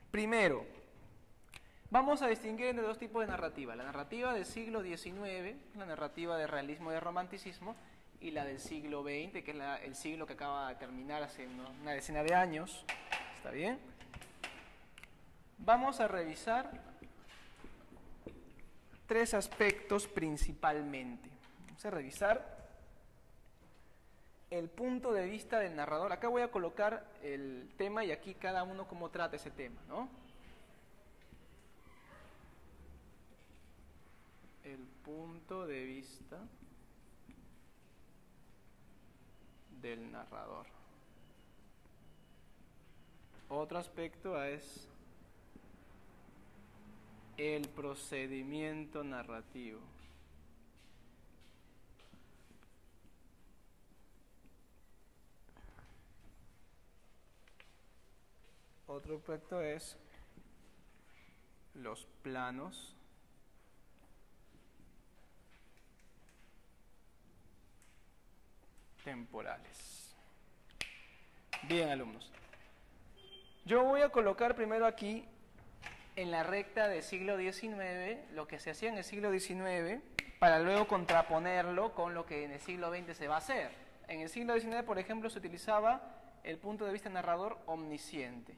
primero, vamos a distinguir entre dos tipos de narrativa. La narrativa del siglo XIX, la narrativa de realismo y de romanticismo, y la del siglo XX, que es el siglo que acaba de terminar hace una decena de años. ¿Está bien? Vamos a revisar tres aspectos principalmente. Vamos a revisar el punto de vista del narrador. Acá voy a colocar el tema y aquí cada uno cómo trata ese tema, ¿no? El punto de vista del narrador. Otro aspecto es el procedimiento narrativo. Otro aspecto es los planos temporales. Bien, alumnos. Yo voy a colocar primero aquí en la recta del siglo XIX lo que se hacía en el siglo XIX para luego contraponerlo con lo que en el siglo XX se va a hacer. En el siglo XIX, por ejemplo, se utilizaba el punto de vista narrador omnisciente.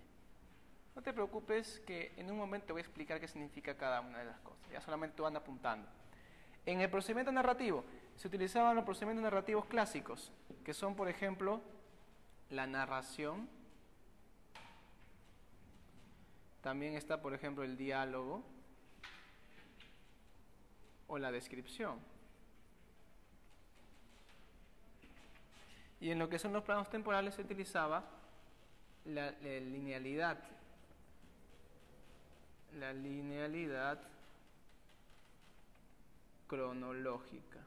No te preocupes que en un momento te voy a explicar qué significa cada una de las cosas. Ya solamente tú van apuntando. En el procedimiento narrativo se utilizaban los procedimientos narrativos clásicos, que son, por ejemplo, la narración. También está, por ejemplo, el diálogo o la descripción. Y en lo que son los planos temporales se utilizaba la linealidad. La linealidad cronológica.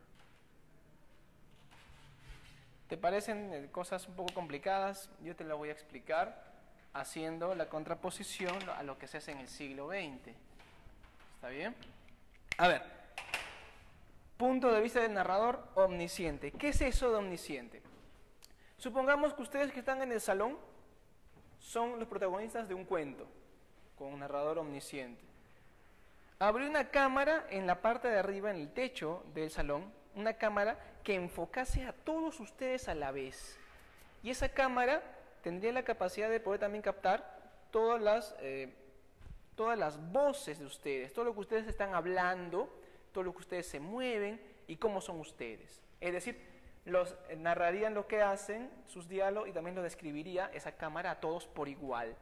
¿Te parecen cosas un poco complicadas? Yo te las voy a explicar. haciendo la contraposición a lo que se hace en el siglo XX. ¿Está bien? A ver, punto de vista del narrador omnisciente. ¿Qué es eso de omnisciente? Supongamos que ustedes que están en el salón son los protagonistas de un cuento con un narrador omnisciente. Abrió una cámara en la parte de arriba, en el techo del salón, una cámara que enfocase a todos ustedes a la vez. Y esa cámara tendría la capacidad de poder también captar todas las voces de ustedes, todo lo que ustedes están hablando, todo lo que ustedes se mueven y cómo son ustedes. Es decir, los narrarían lo que hacen, sus diálogos, y también lo describiría esa cámara a todos por igual.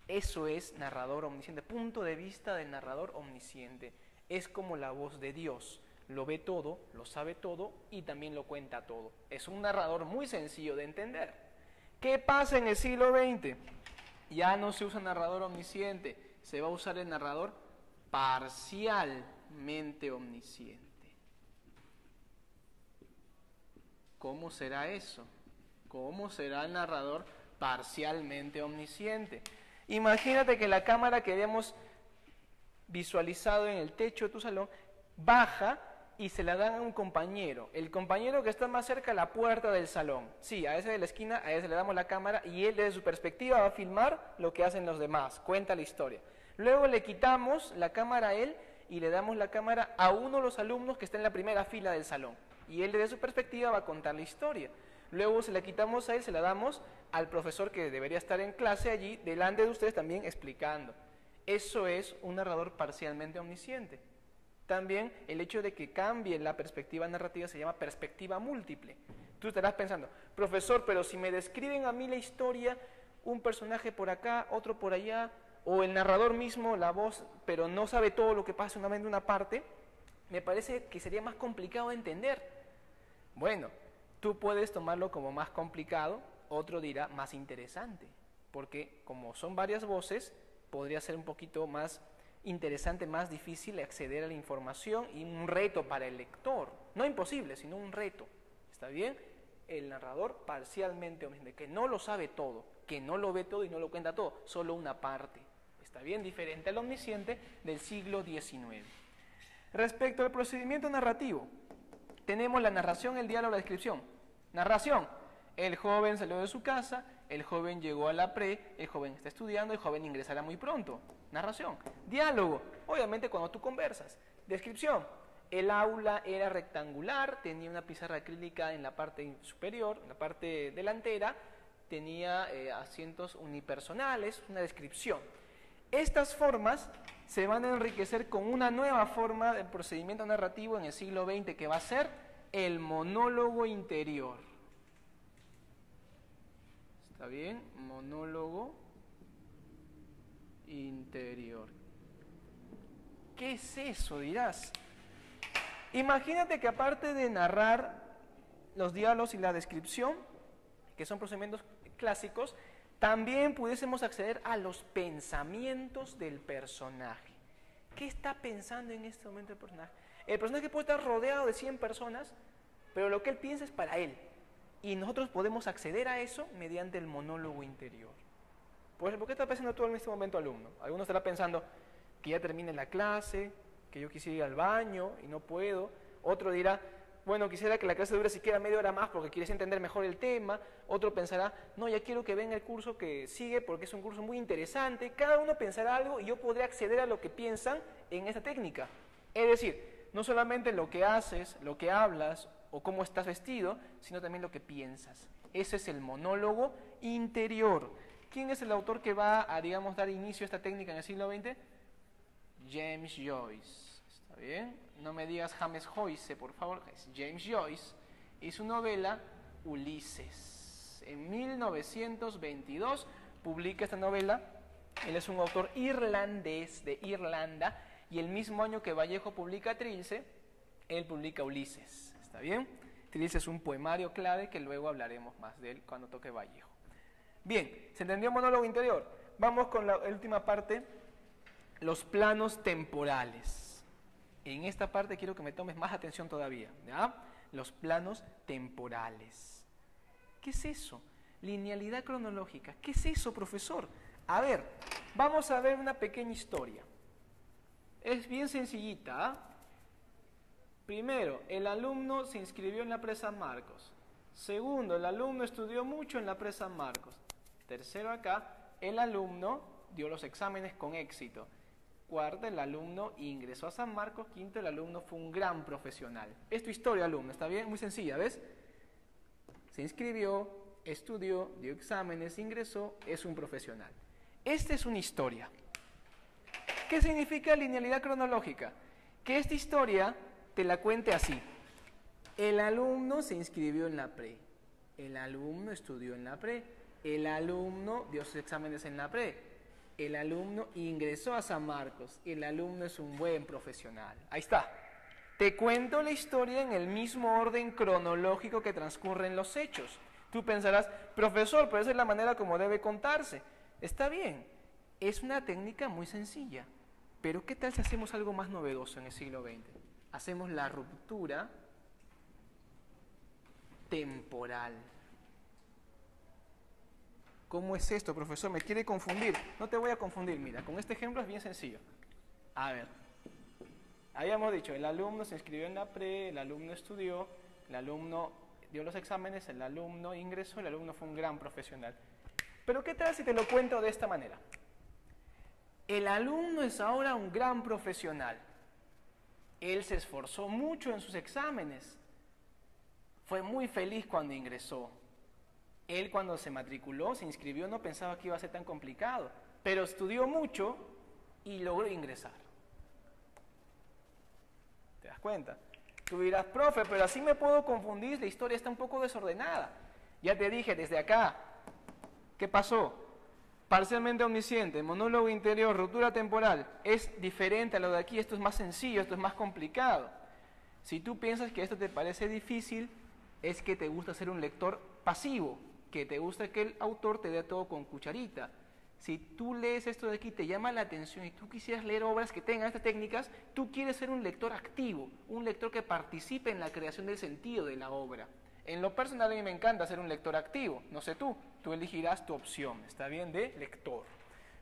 Eso es narrador omnisciente, punto de vista del narrador omnisciente. Es como la voz de Dios, lo ve todo, lo sabe todo y también lo cuenta todo. Es un narrador muy sencillo de entender. ¿Qué pasa en el siglo XX? Ya no se usa narrador omnisciente, se va a usar el narrador parcialmente omnisciente. ¿Cómo será eso? ¿Cómo será el narrador parcialmente omnisciente? Imagínate que la cámara que habíamos visualizado en el techo de tu salón baja y se la dan a un compañero. El compañero que está más cerca a la puerta del salón. Sí, a ese de la esquina, a ese le damos la cámara y él desde su perspectiva va a filmar lo que hacen los demás, cuenta la historia. Luego le quitamos la cámara a él y le damos la cámara a uno de los alumnos que está en la primera fila del salón. Y él desde su perspectiva va a contar la historia. Luego se la quitamos a él, se la damos al profesor que debería estar en clase allí, delante de ustedes también explicando. Eso es un narrador parcialmente omnisciente. También el hecho de que cambie la perspectiva narrativa se llama perspectiva múltiple. Tú estarás pensando, profesor, pero si me describen a mí la historia, un personaje por acá, otro por allá, o el narrador mismo, la voz, pero no sabe todo lo que pasa solamente en una parte, me parece que sería más complicado de entender. Bueno, tú puedes tomarlo como más complicado, otro dirá más interesante, porque como son varias voces, podría ser un poquito más interesante, más difícil acceder a la información y un reto para el lector. No imposible, sino un reto. ¿Está bien? El narrador parcialmente omnisciente, que no lo sabe todo, que no lo ve todo y no lo cuenta todo, solo una parte. ¿Está bien? Diferente al omnisciente del siglo XIX. Respecto al procedimiento narrativo, tenemos la narración, el diálogo, la descripción. Narración. El joven salió de su casa, el joven llegó a la pre, el joven está estudiando, el joven ingresará muy pronto. Narración. Diálogo. Obviamente cuando tú conversas. Descripción. El aula era rectangular, tenía una pizarra acrílica en la parte superior, en la parte delantera, tenía asientos unipersonales, una descripción. Estas formas se van a enriquecer con una nueva forma de procedimiento narrativo en el siglo XX que va a ser el monólogo interior. ¿Está bien? Monólogo interior. ¿Qué es eso? Dirás. Imagínate que aparte de narrar los diálogos y la descripción, que son procedimientos clásicos, también pudiésemos acceder a los pensamientos del personaje. ¿Qué está pensando en este momento el personaje? El personaje puede estar rodeado de 100 personas, pero lo que él piensa es para él. Y nosotros podemos acceder a eso mediante el monólogo interior. Por ejemplo, ¿qué está pensando tú en este momento, alumno? Alguno estará pensando que ya termine la clase, que yo quisiera ir al baño y no puedo. Otro dirá, bueno, quisiera que la clase dure siquiera media hora más porque quieres entender mejor el tema. Otro pensará, no, ya quiero que venga el curso que sigue porque es un curso muy interesante. Cada uno pensará algo y yo podré acceder a lo que piensan en esta técnica. Es decir, no solamente lo que haces, lo que hablas o cómo estás vestido, sino también lo que piensas. Ese es el monólogo interior. ¿Quién es el autor que va a, digamos, dar inicio a esta técnica en el siglo XX? James Joyce. ¿Está bien? No me digas James Joyce, por favor. Es James Joyce. Y su novela Ulises. En 1922 publica esta novela. Él es un autor irlandés de Irlanda. Y el mismo año que Vallejo publica Trilce, él publica Ulises. ¿Está bien? Trilce es un poemario clave que luego hablaremos más de él cuando toque Vallejo. Bien, ¿se entendió el monólogo interior? Vamos con la última parte, los planos temporales. En esta parte quiero que me tomes más atención todavía, ¿ya? Los planos temporales. ¿Qué es eso? Linealidad cronológica. ¿Qué es eso, profesor? A ver, vamos a ver una pequeña historia. Es bien sencillita, ¿ah? Primero, el alumno se inscribió en la Pre San Marcos. Segundo, el alumno estudió mucho en la Pre San Marcos. Tercero acá, el alumno dio los exámenes con éxito. Cuarto, el alumno ingresó a San Marcos. Quinto, el alumno fue un gran profesional. Es tu historia, alumno, ¿está bien? Muy sencilla, ¿ves? Se inscribió, estudió, dio exámenes, ingresó, es un profesional. Esta es una historia. ¿Qué significa linealidad cronológica? Que esta historia te la cuente así. El alumno se inscribió en la Pre. El alumno estudió en la Pre. El alumno dio sus exámenes en la Pre. El alumno ingresó a San Marcos. El alumno es un buen profesional. Ahí está. Te cuento la historia en el mismo orden cronológico que transcurren los hechos. Tú pensarás, profesor, pero esa es la manera como debe contarse. Está bien, es una técnica muy sencilla. Pero ¿qué tal si hacemos algo más novedoso en el siglo XX? Hacemos la ruptura temporal. ¿Cómo es esto, profesor? Me quiere confundir. No te voy a confundir, mira, con este ejemplo es bien sencillo. A ver, habíamos dicho, el alumno se inscribió en la Pre, el alumno estudió, el alumno dio los exámenes, el alumno ingresó, el alumno fue un gran profesional. Pero ¿qué tal si te lo cuento de esta manera? El alumno es ahora un gran profesional. Él se esforzó mucho en sus exámenes. Fue muy feliz cuando ingresó. Él cuando se matriculó, se inscribió, no pensaba que iba a ser tan complicado, pero estudió mucho y logró ingresar. ¿Te das cuenta? Tú dirás, profe, pero así me puedo confundir, la historia está un poco desordenada. Ya te dije desde acá, ¿qué pasó? Parcialmente omnisciente, monólogo interior, ruptura temporal, es diferente a lo de aquí, esto es más sencillo, esto es más complicado. Si tú piensas que esto te parece difícil, es que te gusta ser un lector pasivo, que te gusta que el autor te dé todo con cucharita. Si tú lees esto de aquí, te llama la atención y tú quisieras leer obras que tengan estas técnicas, tú quieres ser un lector activo, un lector que participe en la creación del sentido de la obra. En lo personal a mí me encanta ser un lector activo, no sé tú elegirás tu opción, ¿está bien? De lector.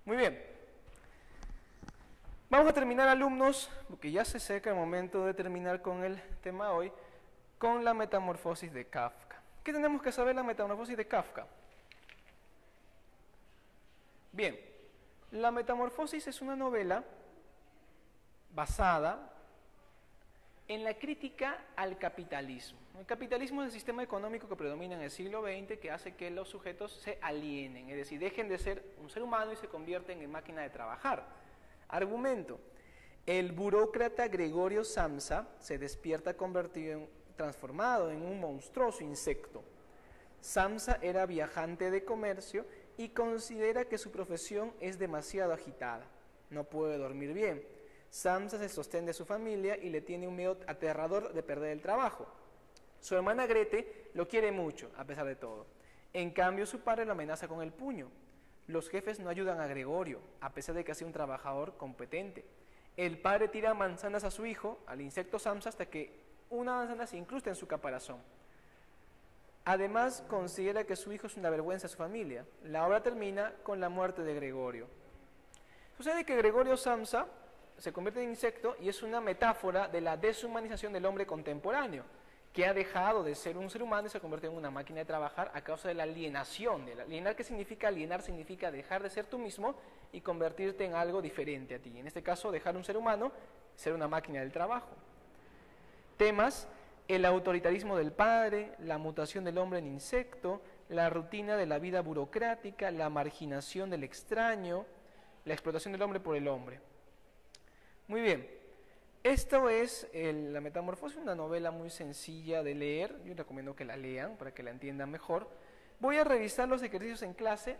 Muy bien. Vamos a terminar, alumnos, porque ya se acerca el momento de terminar con el tema hoy, con la metamorfosis de Kafka. ¿Qué tenemos que saber de la metamorfosis de Kafka? Bien, la metamorfosis es una novela basada en la crítica al capitalismo. El capitalismo es el sistema económico que predomina en el siglo XX que hace que los sujetos se alienen, es decir, dejen de ser un ser humano y se convierten en máquina de trabajar. Argumento: el burócrata Gregorio Samsa se despierta transformado en un monstruoso insecto. Samsa era viajante de comercio y considera que su profesión es demasiado agitada. No puede dormir bien. Samsa se sostiene de su familia y le tiene un miedo aterrador de perder el trabajo. Su hermana Grete lo quiere mucho, a pesar de todo. En cambio, su padre lo amenaza con el puño. Los jefes no ayudan a Gregorio, a pesar de que ha sido un trabajador competente. El padre tira manzanas a su hijo, al insecto Samsa, hasta que una manzana se incrusta en su caparazón. Además, considera que su hijo es una vergüenza a su familia. La obra termina con la muerte de Gregorio. Sucede que Gregorio Samsa se convierte en insecto y es una metáfora de la deshumanización del hombre contemporáneo, que ha dejado de ser un ser humano y se convierte en una máquina de trabajar a causa de la alienación. Alienar, ¿qué significa? Alienar significa dejar de ser tú mismo y convertirte en algo diferente a ti. En este caso, dejar un ser humano, ser una máquina del trabajo. Temas: el autoritarismo del padre, la mutación del hombre en insecto, la rutina de la vida burocrática, la marginación del extraño, la explotación del hombre por el hombre. Muy bien, esto es la metamorfosis, una novela muy sencilla de leer. Yo recomiendo que la lean para que la entiendan mejor. Voy a revisar los ejercicios en clase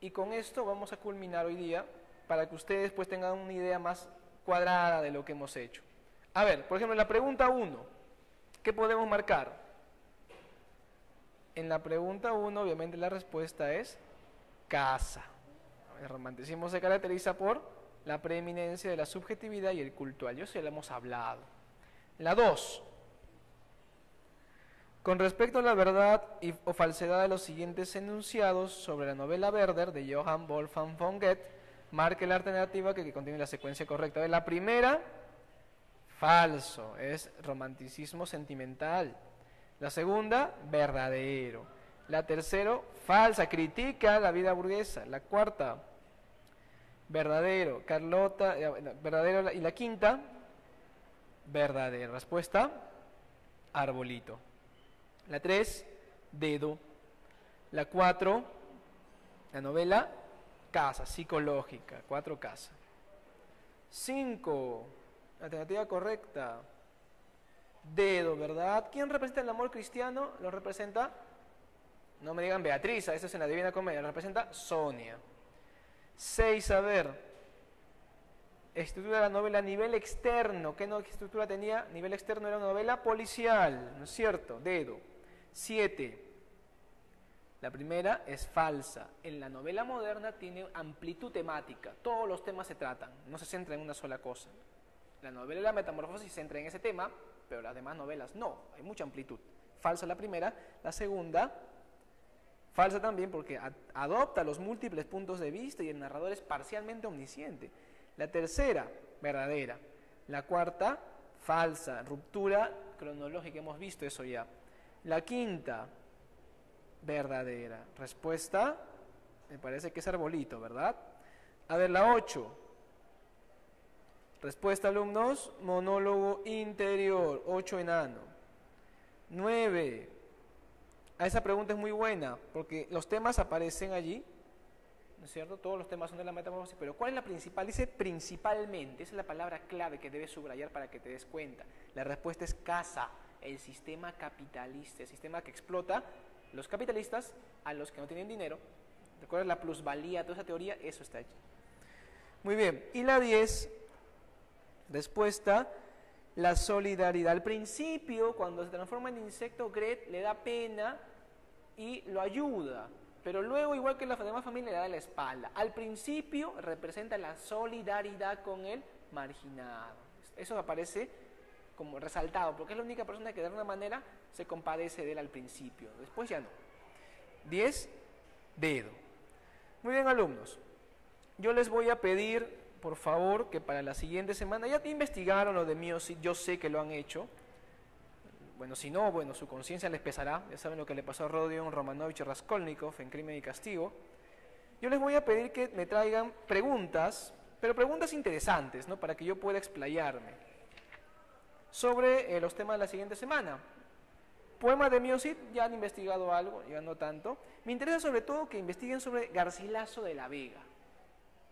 y con esto vamos a culminar hoy día para que ustedes pues tengan una idea más cuadrada de lo que hemos hecho. A ver, por ejemplo, en la pregunta 1, ¿qué podemos marcar? En la pregunta 1, obviamente la respuesta es casa. El romanticismo se caracteriza por la preeminencia de la subjetividad y el culto a Dios, ya lo hemos hablado. La 2, Con respecto a la verdad o falsedad de los siguientes enunciados sobre la novela Werther de Johann Wolfgang von Goethe, marque la alternativa que contiene la secuencia correcta. La primera, falso, es romanticismo sentimental. La segunda, verdadero. La tercera, falsa, critica la vida burguesa. La cuarta, verdadero. Carlota, verdadero. Y la quinta, verdadero. Respuesta, arbolito. La 3, dedo. La 4, la novela, casa, psicológica, 4 casa. 5, alternativa correcta, dedo, ¿verdad? ¿Quién representa el amor cristiano? Lo representa, no me digan Beatriz, eso es en la Divina Comedia, lo representa Sonia. 6, a ver, estructura de la novela a nivel externo. ¿Qué estructura tenía? Nivel externo era una novela policial, ¿no es cierto? Dedo. 7, la primera es falsa. En la novela moderna tiene amplitud temática, todos los temas se tratan, no se centra en una sola cosa. La novela de la Metamorfosis se centra en ese tema, pero las demás novelas no, hay mucha amplitud. Falsa la primera. La segunda, falsa también porque adopta los múltiples puntos de vista y el narrador es parcialmente omnisciente. La tercera, verdadera. La cuarta, falsa, ruptura cronológica, hemos visto eso ya. La quinta, verdadera. Respuesta, me parece que es arbolito, ¿verdad? A ver, la 8. Respuesta, alumnos, monólogo interior, 8 enano. 9. A esa pregunta es muy buena, porque los temas aparecen allí, ¿no es cierto? Todos los temas son de la metamorfosis, pero ¿cuál es la principal? Dice principalmente, esa es la palabra clave que debes subrayar para que te des cuenta. La respuesta es casa, el sistema capitalista, el sistema que explota los capitalistas a los que no tienen dinero. ¿Recuerdas la plusvalía, toda esa teoría? Eso está allí. Muy bien, y la 10, respuesta, la solidaridad. Al principio, cuando se transforma en insecto, Gret le da pena y lo ayuda, pero luego, igual que la demás familia, le da la espalda. Al principio representa la solidaridad con el marginado. Eso aparece como resaltado, porque es la única persona que de alguna manera se compadece de él al principio, después ya no. 10, dedo. Muy bien, alumnos, yo les voy a pedir, por favor, que para la siguiente semana, ya te investigaron lo de Miosit, yo sé que lo han hecho, bueno, si no, bueno, su conciencia les pesará, ya saben lo que le pasó a Rodion Romanovich y Raskolnikov en Crimen y Castigo. Yo les voy a pedir que me traigan preguntas, pero preguntas interesantes, ¿no?, para que yo pueda explayarme sobre los temas de la siguiente semana. Poema de Miosit, ya han investigado algo, ya no tanto. Me interesa sobre todo que investiguen sobre Garcilaso de la Vega.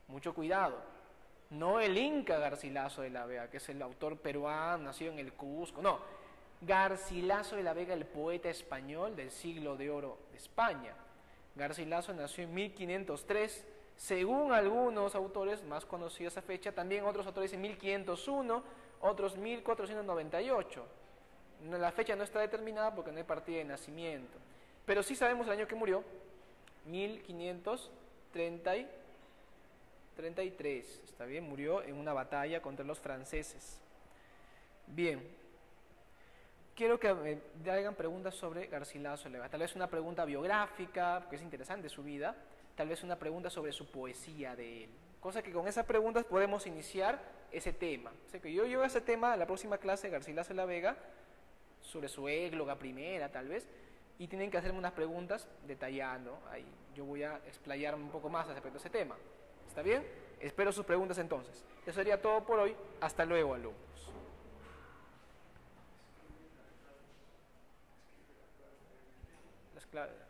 Mucho cuidado. No el Inca Garcilaso de la Vega, que es el autor peruano, nacido en el Cusco. No, Garcilaso de la Vega, el poeta español del siglo de oro de España. Garcilaso nació en 1503, según algunos autores, más conocidos a esa fecha, también otros autores dicen 1501, otros 1498. La fecha no está determinada porque no hay partida de nacimiento, pero sí sabemos el año que murió, 1533, está bien, murió en una batalla contra los franceses. Bien, quiero que me hagan preguntas sobre Garcilaso de la Vega, tal vez una pregunta biográfica, porque es interesante su vida, tal vez una pregunta sobre su poesía de él, cosa que con esas preguntas podemos iniciar ese tema. O sea que yo llevo ese tema a la próxima clase, Garcilaso de la Vega, sobre su égloga primera tal vez, y tienen que hacerme unas preguntas detallando, ahí yo voy a explayarme un poco más respecto a ese tema. ¿Está bien? Espero sus preguntas entonces. Eso sería todo por hoy. Hasta luego, alumnos. Las claves.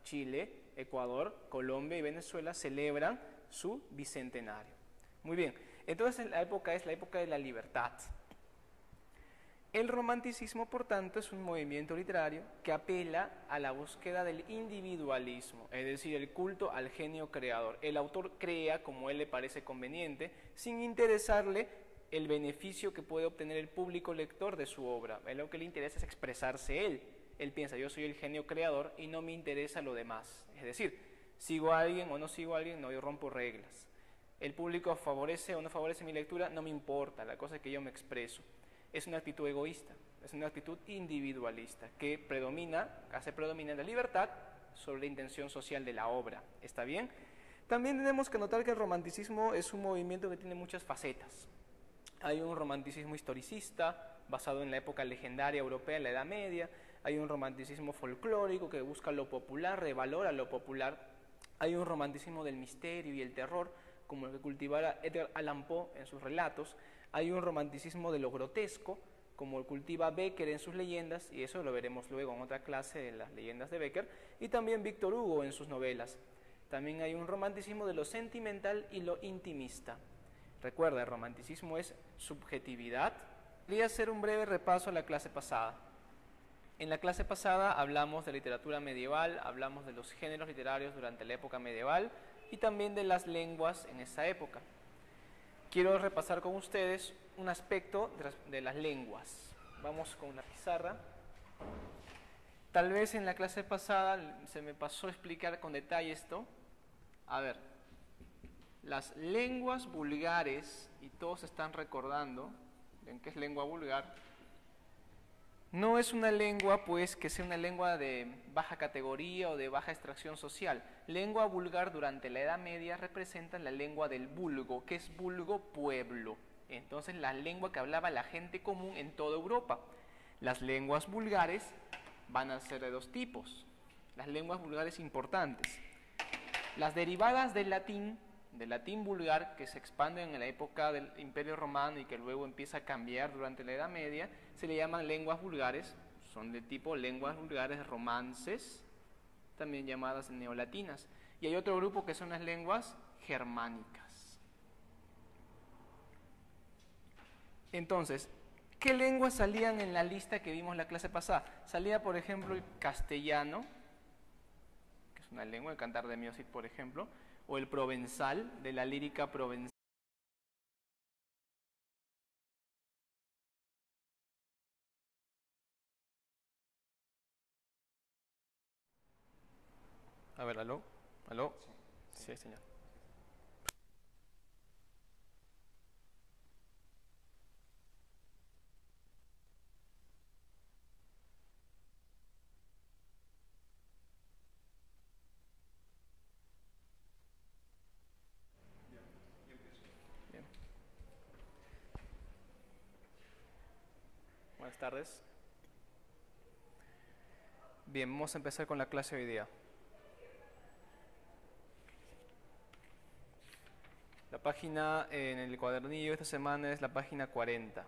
Chile, Ecuador, Colombia y Venezuela celebran su bicentenario. Muy bien, entonces la época es la época de la libertad. El romanticismo, por tanto, es un movimiento literario que apela a la búsqueda del individualismo, es decir, el culto al genio creador. El autor crea como él le parece conveniente, sin interesarle el beneficio que puede obtener el público lector de su obra. A él lo que le interesa es expresarse él. Él piensa, yo soy el genio creador y no me interesa lo demás. Es decir, sigo a alguien o no sigo a alguien, no, yo rompo reglas. El público favorece o no favorece mi lectura, no me importa, la cosa es que yo me expreso. Es una actitud egoísta, es una actitud individualista que hace predominar la libertad sobre la intención social de la obra. ¿Está bien? También tenemos que notar que el romanticismo es un movimiento que tiene muchas facetas. Hay un romanticismo historicista basado en la época legendaria europea, en la Edad Media. Hay un romanticismo folclórico que busca lo popular, revalora lo popular. Hay un romanticismo del misterio y el terror, como el que cultivara Edgar Allan Poe en sus relatos. Hay un romanticismo de lo grotesco, como el cultiva Becker en sus leyendas, y eso lo veremos luego en otra clase de las leyendas de Becker, y también Víctor Hugo en sus novelas. También hay un romanticismo de lo sentimental y lo intimista. Recuerda, el romanticismo es subjetividad. Voy a hacer un breve repaso a la clase pasada. En la clase pasada hablamos de literatura medieval, hablamos de los géneros literarios durante la época medieval y también de las lenguas en esa época. Quiero repasar con ustedes un aspecto de las lenguas. Vamos con una pizarra. Tal vez en la clase pasada se me pasó explicar con detalle esto. A ver, las lenguas vulgares, y todos están recordando en qué es lengua vulgar, no es una lengua pues que sea una lengua de baja categoría o de baja extracción social. Lengua vulgar durante la Edad Media representa la lengua del vulgo. ¿Qué es vulgo? Pueblo. Entonces la lengua que hablaba la gente común en toda Europa. Las lenguas vulgares van a ser de dos tipos. Las lenguas vulgares importantes. Las derivadas del latín vulgar, que se expanden en la época del Imperio Romano y que luego empieza a cambiar durante la Edad Media, se le llaman lenguas vulgares, son de tipo lenguas vulgares romances, también llamadas neolatinas. Y hay otro grupo que son las lenguas germánicas. Entonces, ¿qué lenguas salían en la lista que vimos la clase pasada? Salía, por ejemplo, el castellano, que es una lengua, el cantar de Miosit, por ejemplo, o el provenzal, de la lírica provenzal. A ver, ¿aló? ¿Aló? Sí, señor. Bien. Buenas tardes. Bien, vamos a empezar con la clase hoy día. La página en el cuadernillo esta semana es la página 40.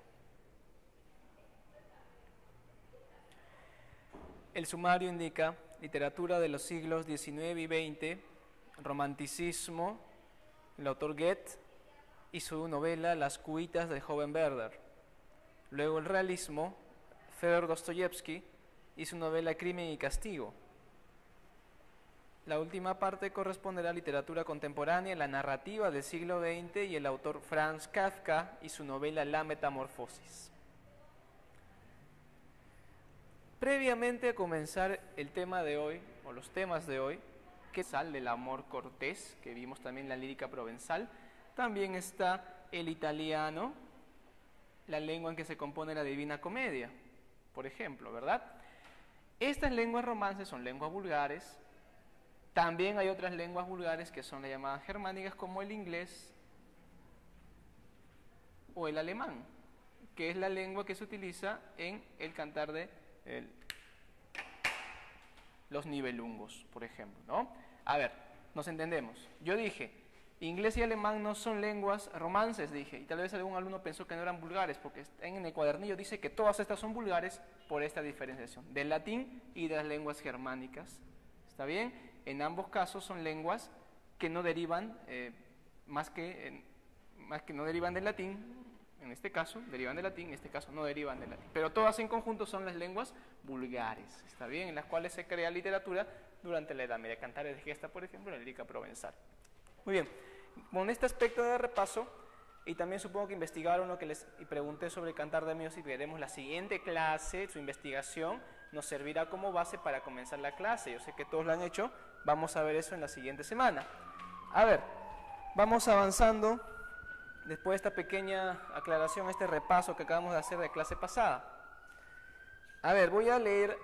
El sumario indica literatura de los siglos XIX y XX, romanticismo, el autor Goethe y su novela Las cuitas del joven Werther. Luego el realismo, Fyodor Dostoyevsky y su novela Crimen y castigo. La última parte corresponde a la literatura contemporánea, la narrativa del siglo XX y el autor Franz Kafka y su novela La metamorfosis. Previamente a comenzar el tema de hoy, o los temas de hoy, que es el del amor cortés, que vimos también en la lírica provenzal, también está el italiano, la lengua en que se compone la Divina Comedia, por ejemplo, ¿verdad? Estas lenguas romances son lenguas vulgares. También hay otras lenguas vulgares que son las llamadas germánicas, como el inglés o el alemán, que es la lengua que se utiliza en el cantar de los nivelungos, por ejemplo, ¿no? A ver, nos entendemos. Yo dije, inglés y alemán no son lenguas romances, dije, y tal vez algún alumno pensó que no eran vulgares, porque en el cuadernillo dice que todas estas son vulgares por esta diferenciación del latín y de las lenguas germánicas. ¿Está bien? En ambos casos son lenguas que no derivan, más que no derivan del latín, en este caso derivan del latín, en este caso no derivan del latín. Pero todas en conjunto son las lenguas vulgares, ¿está bien? En las cuales se crea literatura durante la Edad Media. Cantares de gesta, por ejemplo, la lírica provenzal. Muy bien, con este aspecto de repaso, y también supongo que investigaron lo que les pregunté sobre el Cantar de Minos, y veremos la siguiente clase, su investigación nos servirá como base para comenzar la clase. Yo sé que todos lo han hecho, vamos a ver eso en la siguiente semana. A ver, vamos avanzando. Después de esta pequeña aclaración, este repaso que acabamos de hacer de clase pasada. A ver, voy a leer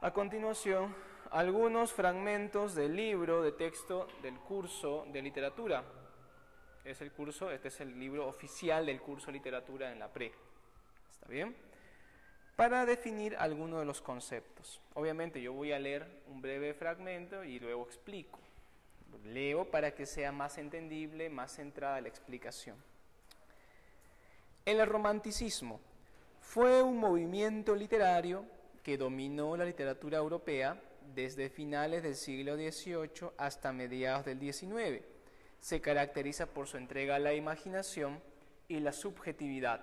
a continuación algunos fragmentos del libro de texto del curso de literatura. Este es el libro oficial del curso de literatura en la pre. ¿Está bien? Para definir algunos de los conceptos. Obviamente yo voy a leer un breve fragmento y luego explico. Leo para que sea más entendible, más centrada la explicación. El romanticismo fue un movimiento literario que dominó la literatura europea desde finales del siglo XVIII hasta mediados del XIX. Se caracteriza por su entrega a la imaginación y la subjetividad,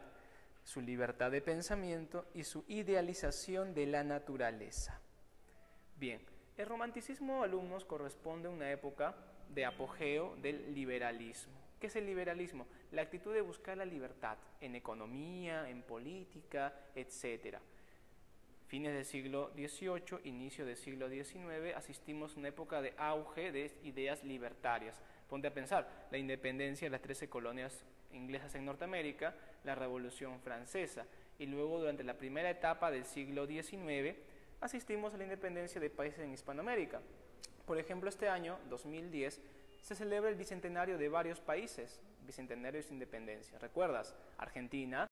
su libertad de pensamiento y su idealización de la naturaleza. Bien, el romanticismo, alumnos, corresponde a una época de apogeo del liberalismo. ¿Qué es el liberalismo? La actitud de buscar la libertad en economía, en política, etc. Fines del siglo XVIII, inicio del siglo XIX, asistimos a una época de auge de ideas libertarias. Ponte a pensar, la independencia de las 13 colonias inglesas en Norteamérica, la Revolución Francesa, y luego durante la primera etapa del siglo XIX, asistimos a la independencia de países en Hispanoamérica. Por ejemplo, este año, 2010, se celebra el bicentenario de varios países, bicentenario de su independencia. ¿Recuerdas? Argentina,